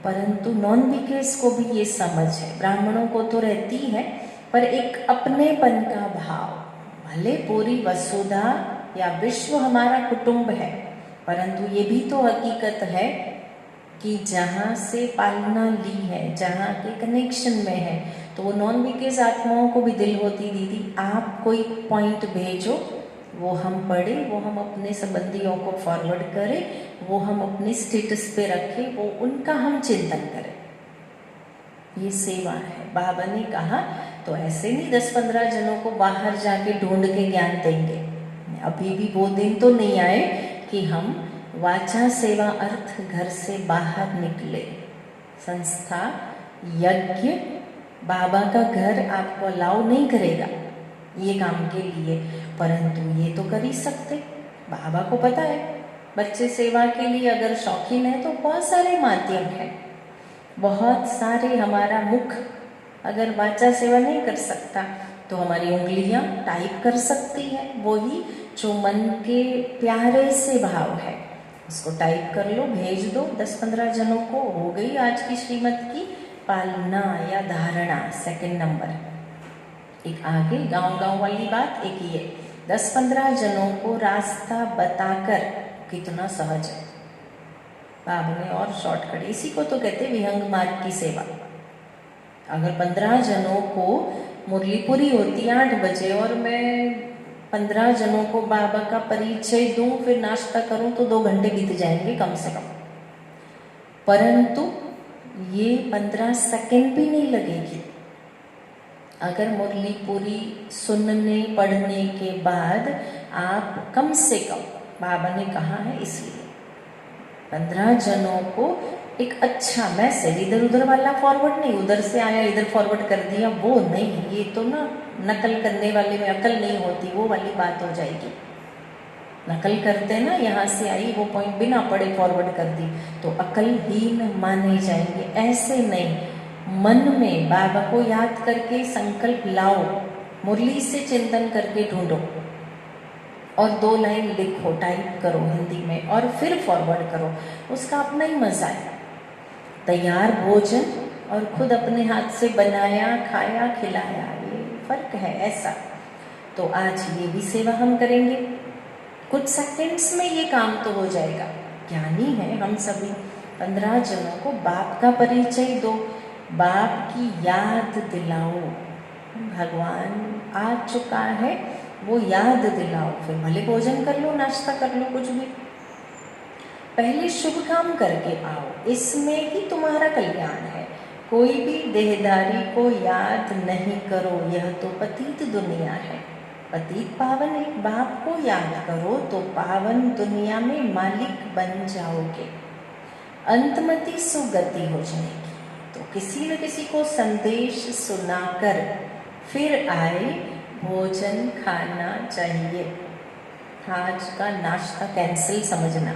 परंतु नॉन बिकेस को भी ये समझ है, ब्राह्मणों को तो रहती है, पर एक अपनेपन का भाव, भले पूरी वसुधा या विश्व हमारा कुटुंब है, परंतु ये भी तो हकीकत है कि जहाँ से पालना ली है, जहाँ के कनेक्शन में है, तो वो नॉन बिकेस आत्माओं को भी दिल होती, दीदी आप कोई पॉइंट भेजो, वो हम पढ़ें, वो हम अपने संबंधियों को फॉरवर्ड करें, वो हम अपने स्टेटस पे रखें, वो उनका हम चिंतन करें। ये सेवा है। बाबा ने कहा तो ऐसे नहीं 10-15 जनों को बाहर जाके ढूंढ के ज्ञान देंगे। अभी भी वो दिन तो नहीं आए कि हम वाचा सेवा अर्थ घर से बाहर निकले। संस्था, यज्ञ, बाबा का घर आपको अलाउ नहीं करेगा ये काम के लिए, परंतु ये तो कर ही सकते। बाबा को पता है बच्चे सेवा के लिए अगर शौकीन है तो बहुत सारे माध्यम हैं, बहुत सारे। हमारा मुख अगर वाचा सेवा नहीं कर सकता तो हमारी उंगलियां टाइप कर सकती है, वही जो मन के प्यारे से भाव है उसको टाइप कर लो, भेज दो 10-15 जनों को। हो गई आज की श्रीमत की पालना या धारणा। सेकंड नंबर, एक आगे गांव वाली बात, एक ये 10-15 जनों को रास्ता बताकर कितना सहज है बाबा ने, और शॉर्टकट, इसी को तो कहते विहंग मार्ग की सेवा। अगर 15 जनों को मुरली पूरी होती 8 बजे और मैं 15 जनों को बाबा का परिचय दूं, फिर नाश्ता करूं, तो 2 घंटे बीत जाएंगे कम से कम, परंतु ये 15 सेकंड भी नहीं लगेगी अगर मुरली पूरी सुनने पढ़ने के बाद आप कम से कम, बाबा ने कहा है इसलिए 15 जनों को एक अच्छा मैसेज, इधर उधर वाला फॉरवर्ड नहीं, उधर से आया इधर फॉरवर्ड कर दिया, वो नहीं, ये तो ना नकल करने वाले में अकल नहीं होती, वो वाली बात हो जाएगी। नकल करते ना, यहाँ से आई वो पॉइंट बिना पढ़े फॉरवर्ड कर दी तो अकलहीन माने जाएंगे। ऐसे नहीं, मन में बाबा को याद करके संकल्प लाओ, मुरली से चिंतन करके ढूंढो और 2 लाइन लिखो, टाइप करो हिंदी में और फिर फॉरवर्ड करो, उसका अपना ही मजा है। तैयार भोजन और खुद अपने हाथ से बनाया, खाया, खिलाया, ये फर्क है ऐसा। तो आज ये भी सेवा हम करेंगे, कुछ सेकंड्स में ये काम तो हो जाएगा। ज्ञानी है हम सभी। 15 जनों को बाप का परिचय दो, बाप की याद दिलाओ। भगवान आ चुका है वो याद दिलाओ, फिर भले भोजन कर लो, नाश्ता कर लो, कुछ भी। पहले शुभ काम करके आओ, इसमें ही तुम्हारा कल्याण है। कोई भी देहदारी को याद नहीं करो, यह तो पतित दुनिया है। पतित पावन एक बाप को याद करो तो पावन दुनिया में मालिक बन जाओगे, अंतमति सुगति हो जाएगी। तो किसी न किसी को संदेश सुनाकर फिर आए, भोजन खाना चाहिए। आज का नाश्ता कैंसिल समझना,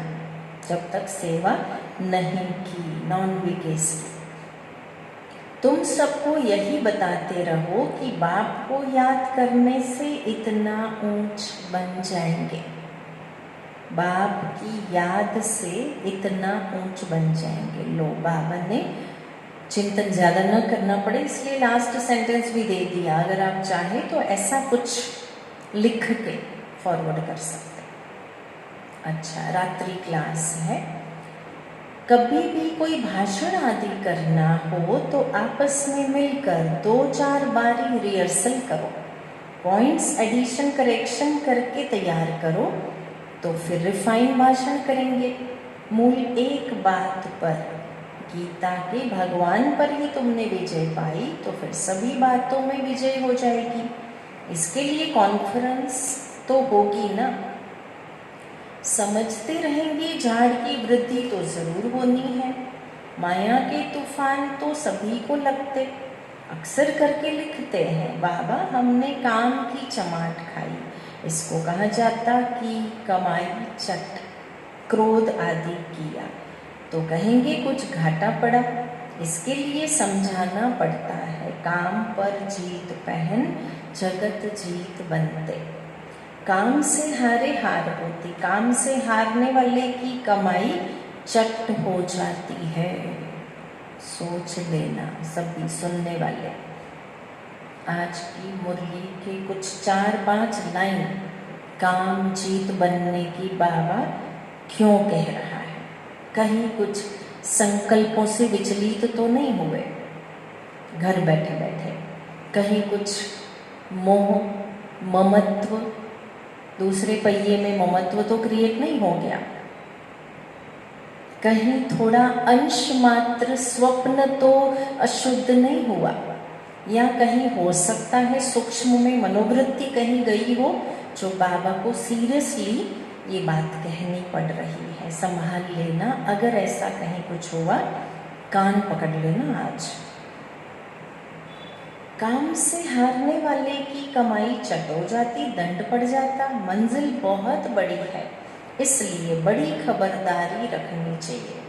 जब तक सेवा नहीं की, नॉन वेकेस्ट। तुम सबको यही बताते रहो कि बाप को याद करने से इतना ऊंच बन जाएंगे, बाप की याद से इतना ऊंच बन जाएंगे। लो, बाबा ने चिंतन ज़्यादा न करना पड़े इसलिए लास्ट सेंटेंस भी दे दिया। अगर आप चाहें तो ऐसा कुछ लिख के फॉरवर्ड कर सकते। अच्छा, रात्रि क्लास है। कभी भी कोई भाषण आदि करना हो तो आपस में मिलकर 2-4 बारी रिहर्सल करो, पॉइंट्स एडिशन करेक्शन करके तैयार करो, तो फिर रिफाइन भाषण करेंगे। मूल एक बात पर, गीता के भगवान पर ही तुमने विजय पाई तो फिर सभी बातों में विजय हो जाएगी। इसके लिए कॉन्फ्रेंस तो होगी ना। समझते रहेंगे झाड़ की वृद्धि तो जरूर होनी है। माया के तूफान तो सभी को लगते, अक्सर करके लिखते हैं बाबा हमने काम की चमाट खाई। इसको कहा जाता कि कमाई चट, क्रोध आदि किया, तो कहेंगे कुछ घाटा पड़ा। इसके लिए समझाना पड़ता है, काम पर जीत पहन जगत जीत बनते। काम से हारे हार होती, काम से हारने वाले की कमाई चट हो जाती है। सोच लेना सभी सुनने वाले। आज की मुरली के कुछ 4-5 लाइन काम जीत बनने की बाबा क्यों कह रहा है। कहीं कुछ संकल्पों से विचलित तो नहीं हुए घर बैठे बैठे, कहीं कुछ मोह ममत्व, दूसरे पहिए में ममत्व तो क्रिएट नहीं हो गया, कहीं थोड़ा अंश मात्र स्वप्न तो अशुद्ध नहीं हुआ, या कहीं हो सकता है सूक्ष्म में मनोवृत्ति कहीं गई हो जो बाबा को सीरियसली ये बात कहनी पड़ रही है। संभाल लेना, अगर ऐसा कहीं कुछ हुआ कान पकड़ लेना। आज काम से हारने वाले की कमाई चट हो जाती, दंड पड़ जाता। मंजिल बहुत बड़ी है, इसलिए बड़ी खबरदारी रखनी चाहिए।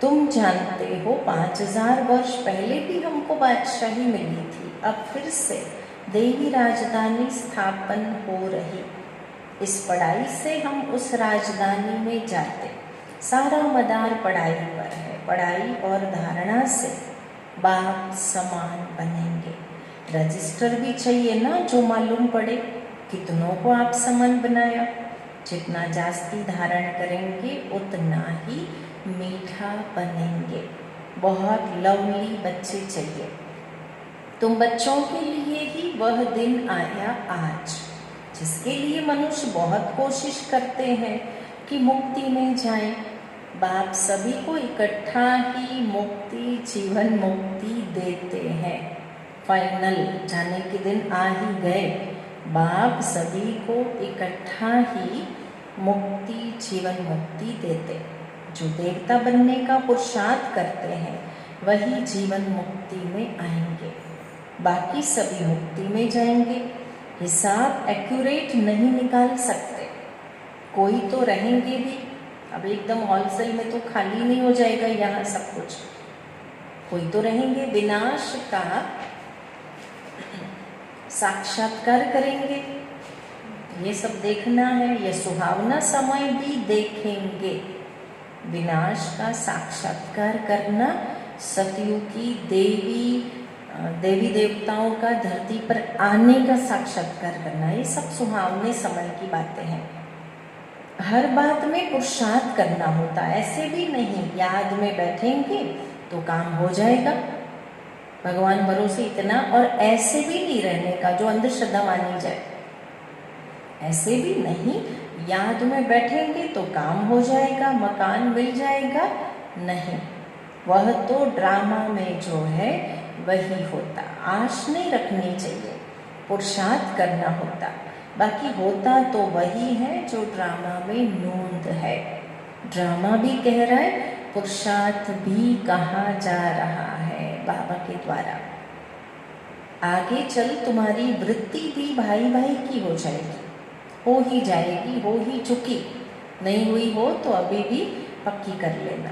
तुम जानते हो 5000 वर्ष पहले भी हमको बादशाही मिली थी, अब फिर से देवी राजधानी स्थापन हो रही। इस पढ़ाई से हम उस राजधानी में जाते। सारा मदार पढ़ाई पर है। पढ़ाई और धारणा से बाप समान बनेंगे। रजिस्टर भी चाहिए ना, जो मालूम पड़े कितनों को आप समान बनाया। जितना जास्ती धारण करेंगे उतना ही मीठा बनेंगे। बहुत लवली बच्चे चाहिए। तुम बच्चों के लिए ही वह दिन आया आज, जिसके लिए मनुष्य बहुत कोशिश करते हैं कि मुक्ति में जाएं। बाप सभी को इकट्ठा ही मुक्ति, जीवन मुक्ति देते हैं। फाइनल जाने के दिन आ ही गए। बाप सभी को इकट्ठा ही मुक्ति, जीवन मुक्ति देते। जो देवता बनने का पुरुषार्थ करते हैं वही जीवन मुक्ति में आएंगे, बाकी सभी मुक्ति में जाएंगे। हिसाब एक्यूरेट नहीं निकाल सकते। कोई तो रहेंगे भी। अब एकदम होलसेल में तो खाली नहीं हो जाएगा यहाँ सब कुछ, कोई तो रहेंगे। विनाश का साक्षात्कार करेंगे, ये सब देखना है। ये सुहावना समय भी देखेंगे। विनाश का साक्षात्कार करना, सतयुग की देवी देवताओं का धरती पर आने का साक्षात्कार करना, ये सब सुहावने समय की बातें हैं। हर बात में पुरुषार्थ करना होता, ऐसे भी नहीं याद में बैठेंगे तो काम हो जाएगा, भगवान भरोसे इतना। और ऐसे भी नहीं रहने का जो अंधश्रद्धा मानी जाए, ऐसे भी नहीं याद में बैठेंगे तो काम हो जाएगा, मकान मिल जाएगा, नहीं। वह तो ड्रामा में जो है वही होता। आश नहीं रखनी चाहिए, पुरुषार्थ करना होता। बाकी होता तो वही है जो ड्रामा में नोंद है। ड्रामा भी कह रहा है, पुरुषार्थ भी कहा जा रहा है बाबा के द्वारा। आगे चल तुम्हारी वृत्ति भी भाई भाई की हो जाएगी, हो ही जाएगी, हो ही चुकी। नहीं हुई हो तो अभी भी पक्की कर लेना।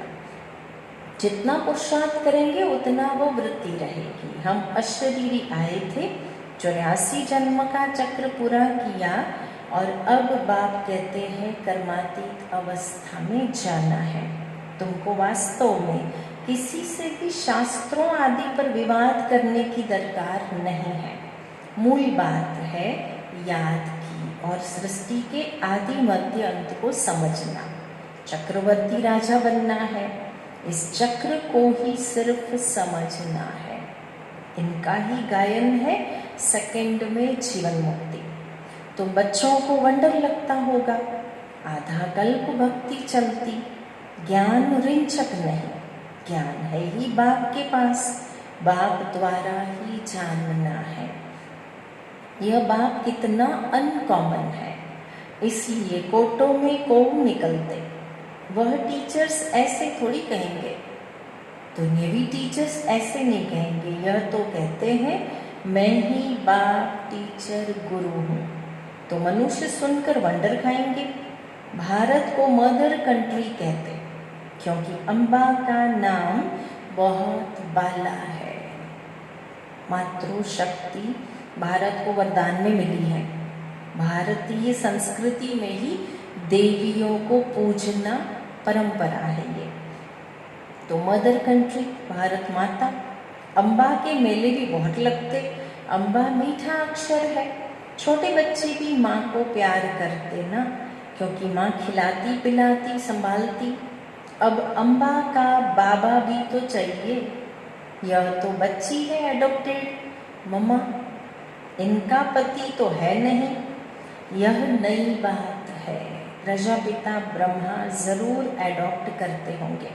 जितना पुरुषार्थ करेंगे उतना वो वृत्ति रहेगी। हम अशरीरी आए थे, 84 जन्म का चक्र पूरा किया और अब बाप कहते हैं कर्मातीत अवस्था में जाना है। तुमको वास्तव में किसी से भी शास्त्रों आदि पर विवाद करने की दरकार नहीं है। मूल बात है याद की और सृष्टि के आदि मध्य अंत को समझना। चक्रवर्ती राजा बनना है, इस चक्र को ही सिर्फ समझना है। इनका ही गायन है सेकंड में जीवन मुक्ति। तो बच्चों को वंडर लगता होगा, आधा कल्प भक्ति चलती, ज्ञान रिंचक नहीं, ज्ञान है ही बाप के पास, बाप द्वारा ही जानना है। यह बाप कितना अनकॉमन है, इसलिए कोटों में को निकलते। वह टीचर्स ऐसे थोड़ी कहेंगे, दुनियावी टीचर्स ऐसे नहीं कहेंगे। यह तो कहते हैं मैं ही बाप टीचर गुरु हूँ। तो मनुष्य सुनकर वंडर खाएंगे। भारत को मदर कंट्री कहते क्योंकि अम्बा का नाम बहुत बाला है। मातृशक्ति भारत को वरदान में मिली है। भारतीय संस्कृति में ही देवियों को पूजना परंपरा है ये। तो मदर कंट्री भारत माता। अम्बा के मेले भी बहुत लगते। अम्बा मीठा अक्षर है, छोटे बच्चे भी माँ को प्यार करते ना, क्योंकि माँ खिलाती पिलाती संभालती। अब अम्बा का बाबा भी तो चाहिए। यह तो बच्ची है एडॉप्टेड मम्मा, इनका पति तो है नहीं। यह नई बात है, प्रजापिता ब्रह्मा जरूर एडॉप्ट करते होंगे।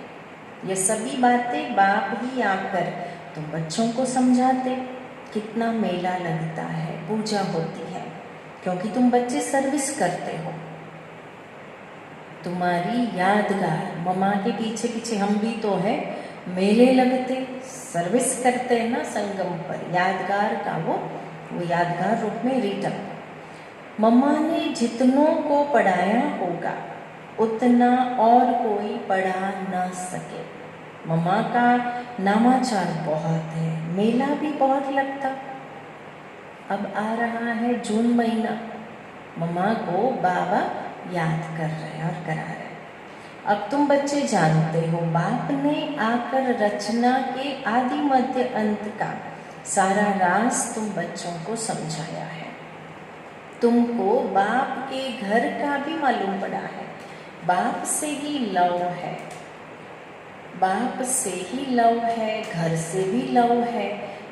ये सभी बातें बाप ही आकर तुम बच्चों को समझाते। कितना मेला लगता है, पूजा होती है, क्योंकि तुम बच्चे सर्विस करते हो। तुम्हारी यादगार मम्मा के पीछे पीछे हम भी तो है, मेले लगते, सर्विस करते हैं ना संगम पर। यादगार का वो यादगार रूप में रिटर्न। मम्मा ने जितनों को पढ़ाया होगा उतना और कोई पढ़ा ना सके। मम्मा का नामाचार बहुत है, मेला भी बहुत लगता। अब आ रहा है जून महीना, मम्मा को बाबा याद कर रहे हैं और करा रहे हैं। अब तुम बच्चे जानते हो बाप ने आकर रचना के आदि मध्य अंत का सारा राज तुम बच्चों को समझाया है। तुमको बाप के घर का भी मालूम पड़ा है। बाप से ही लव है, बाप से ही लव है, घर से भी लव है।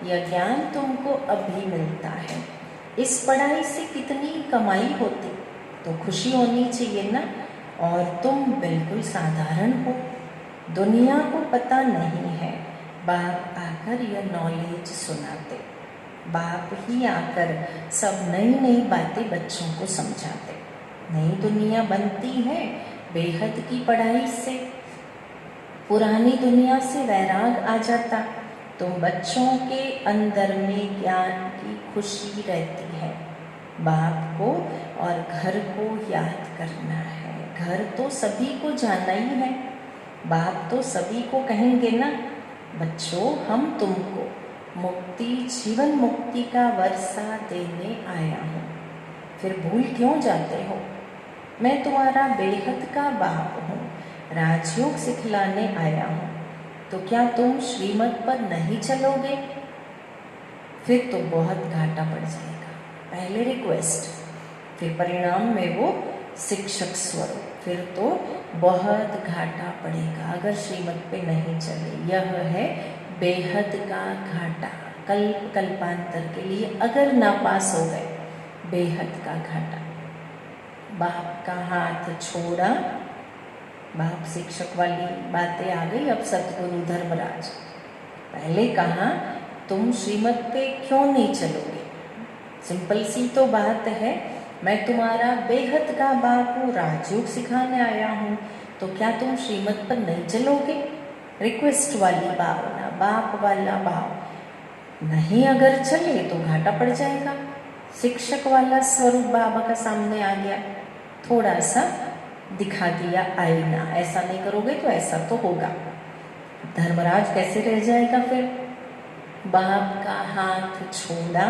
यह ज्ञान तुमको अभी मिलता है। इस पढ़ाई से कितनी कमाई होती तो खुशी होनी चाहिए ना। और तुम बिल्कुल साधारण हो, दुनिया को पता नहीं है। बाप आकर यह नॉलेज सुनाते, बाप ही आकर सब नई नई बातें बच्चों को समझाते। नई दुनिया बनती है बेहद की पढ़ाई से। पुरानी दुनिया से वैराग आ जाता तो बच्चों के अंदर में ज्ञान की खुशी रहती है। बाप को और घर को याद करना है। घर तो सभी को जाना ही है, बाप तो सभी को कहेंगे ना, बच्चों हम तुमको मुक्ति, जीवन मुक्ति का वर्षा देने आया हूँ, फिर भूल क्यों जाते हो? मैं तुम्हारा बेहद का बाप हूँ, राजयोग सिखलाने आया हूँ, तो क्या तुम श्रीमत पर नहीं चलोगे? फिर तो बहुत घाटा पड़ जाएगा। पहले रिक्वेस्ट, फिर परिणाम में वो शिक्षक स्वरूप, फिर तो बहुत घाटा पड़ेगा अगर श्रीमत पे नहीं चले। यह है बेहद का घाटा, कल्प कल्पांतर के लिए अगर नापास हो गए, बेहद का घाटा। बाप का हाथ छोड़ा, बाप शिक्षक वाली बातें आ गई। अब सतगुरु धर्मराज, पहले कहा तुम श्रीमत पे क्यों नहीं चलोगे? सिंपल सी तो बात है, मैं तुम्हारा बेहद का बाप हूँ, राजयोग सिखाने आया हूँ, तो क्या तुम श्रीमत पर नहीं चलोगे? रिक्वेस्ट वाली भावना, बाप वाला भाव। नहीं अगर चले तो घाटा पड़ जाएगा। शिक्षक वाला स्वरूप बाबा का सामने आ गया, थोड़ा सा दिखा दिया आईना, ऐसा नहीं करोगे तो ऐसा तो होगा। धर्मराज कैसे रह जाएगा फिर? बाप का हाथ छोड़ा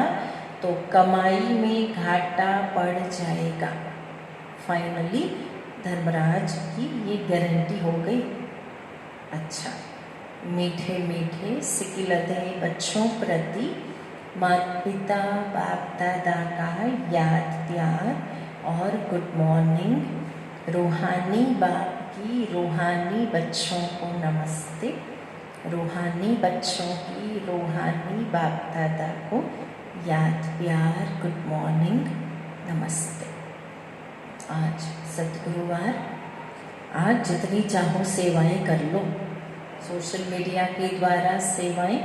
तो कमाई में घाटा पड़ जाएगा। फाइनली धर्मराज की ये गारंटी हो गई। अच्छा, मीठे मीठे सिकिलधे बच्चों प्रति माता पिता बाप दादा का याद प्यार और गुड मॉर्निंग। रूहानी बाप की रूहानी बच्चों को नमस्ते। रूहानी बच्चों की रूहानी बाप दादा को याद प्यार, गुड मॉर्निंग, नमस्ते। आज सतगुरुवार, आज जितनी चाहो सेवाएं कर लो। सोशल मीडिया के द्वारा सेवाएं,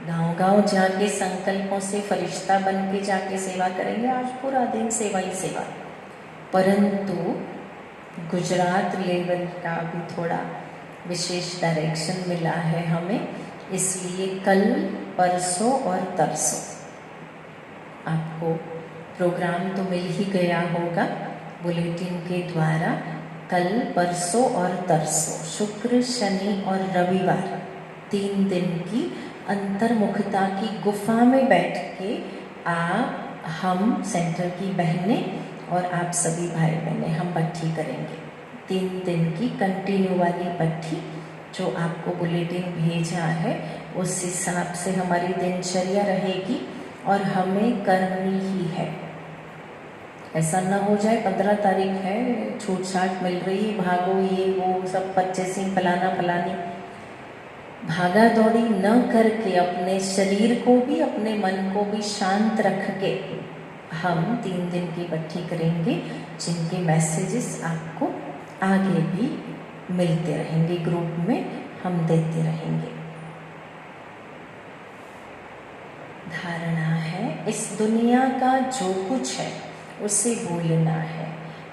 गांव-गांव जाके संकल्पों से फरिश्ता बन के जाके सेवा करेंगे। आज पूरा दिन सेवा ही सेवा। परंतु गुजरात लेवल का भी थोड़ा विशेष डायरेक्शन मिला है हमें, इसलिए कल, परसों और तरसों आपको प्रोग्राम तो मिल ही गया होगा बुलेटिन के द्वारा। कल, परसों और तरसों, शुक्र, शनि और रविवार 3 दिन की अंतर्मुखता की गुफा में बैठ के आप, हम सेंटर की बहनें और आप सभी भाई बहनें हम भट्ठी करेंगे। 3 दिन की कंटिन्यू वाली भट्ठी जो आपको बुलेटिन भेजा है, उस हिसाब से हमारी दिनचर्या रहेगी और हमें करनी ही है। ऐसा ना हो जाए 15 तारीख है, छूट छाट मिल रही है, भागो ये वो सब परचेसिंग फलाना फलानी, भागा दौड़ी न करके अपने शरीर को भी अपने मन को भी शांत रख के हम 3 दिन की भट्ठी करेंगे, जिनके मैसेजेस आपको आगे भी मिलते रहेंगे, ग्रुप में हम देते रहेंगे। धारणा है, इस दुनिया का जो कुछ है उसे भूलना है,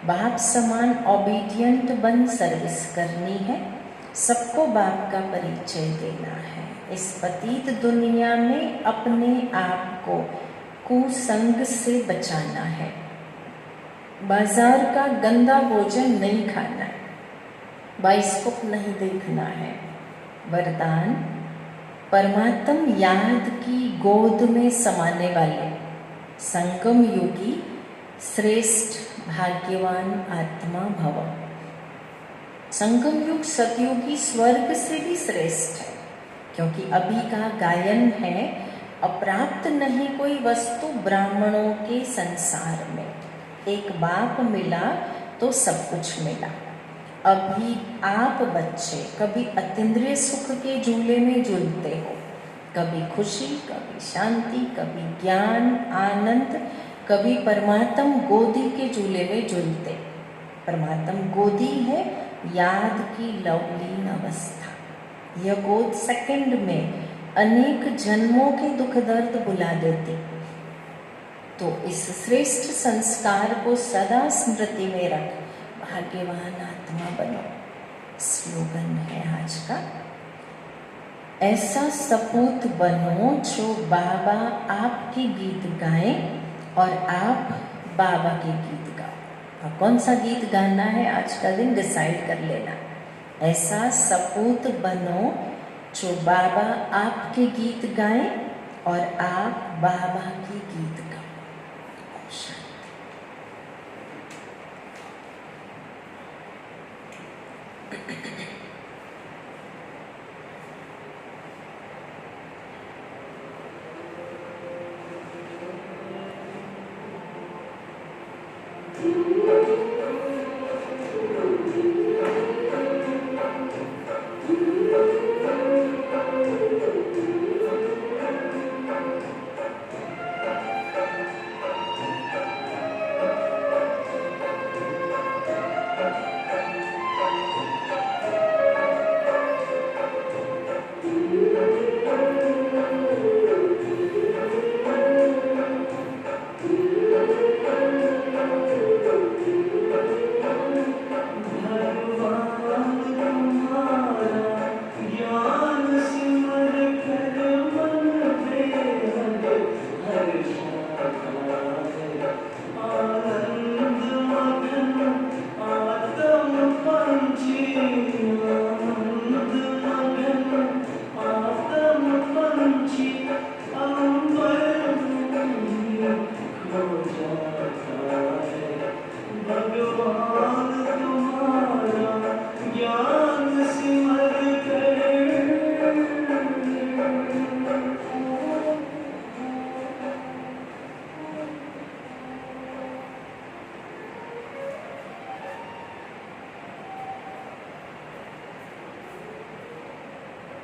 बाप समान ओबीडियंट बन सर्विस करनी है, सबको बाप का परिचय देना है। इस पतित दुनिया में अपने आप को कुसंग से बचाना है, बाजार का गंदा भोजन नहीं खाना है, बाइस्कोप नहीं देखना है। वरदान, परमात्म याद की गोद में समाने वाले संगम योगी श्रेष्ठ भाग्यवान आत्मा भव। संगम युग सतयुगी स्वर्ग से भी श्रेष्ठ है, क्योंकि अभी का गायन है, अप्राप्त नहीं कोई वस्तु ब्राह्मणों के संसार में, एक बाप मिला तो सब कुछ मिला। अभी आप बच्चे कभी अतीन्द्रिय सुख के झूले में झूलते हो, कभी खुशी, कभी शांति, कभी ज्ञान आनंद, कभी परमात्म गोदी के झूले में झूलते। परमात्म गोदी है याद की लवलीन अवस्था। यह गोद सेकंड में अनेक जन्मों के दुख दर्द भुला देती। तो इस श्रेष्ठ संस्कार को सदा स्मृति में रख भाग्यवान आत्मा बनो, स्लोगन है आज का। ऐसा सपूत बनो जो बाबा आपके गीत गाएं और आप बाबा के गीत गाओ। और कौन सा गीत गाना है आज का दिन डिसाइड कर लेना। ऐसा सपूत बनो जो बाबा आपके गीत गाएं और आप बाबा के गीत गाओ। शांति।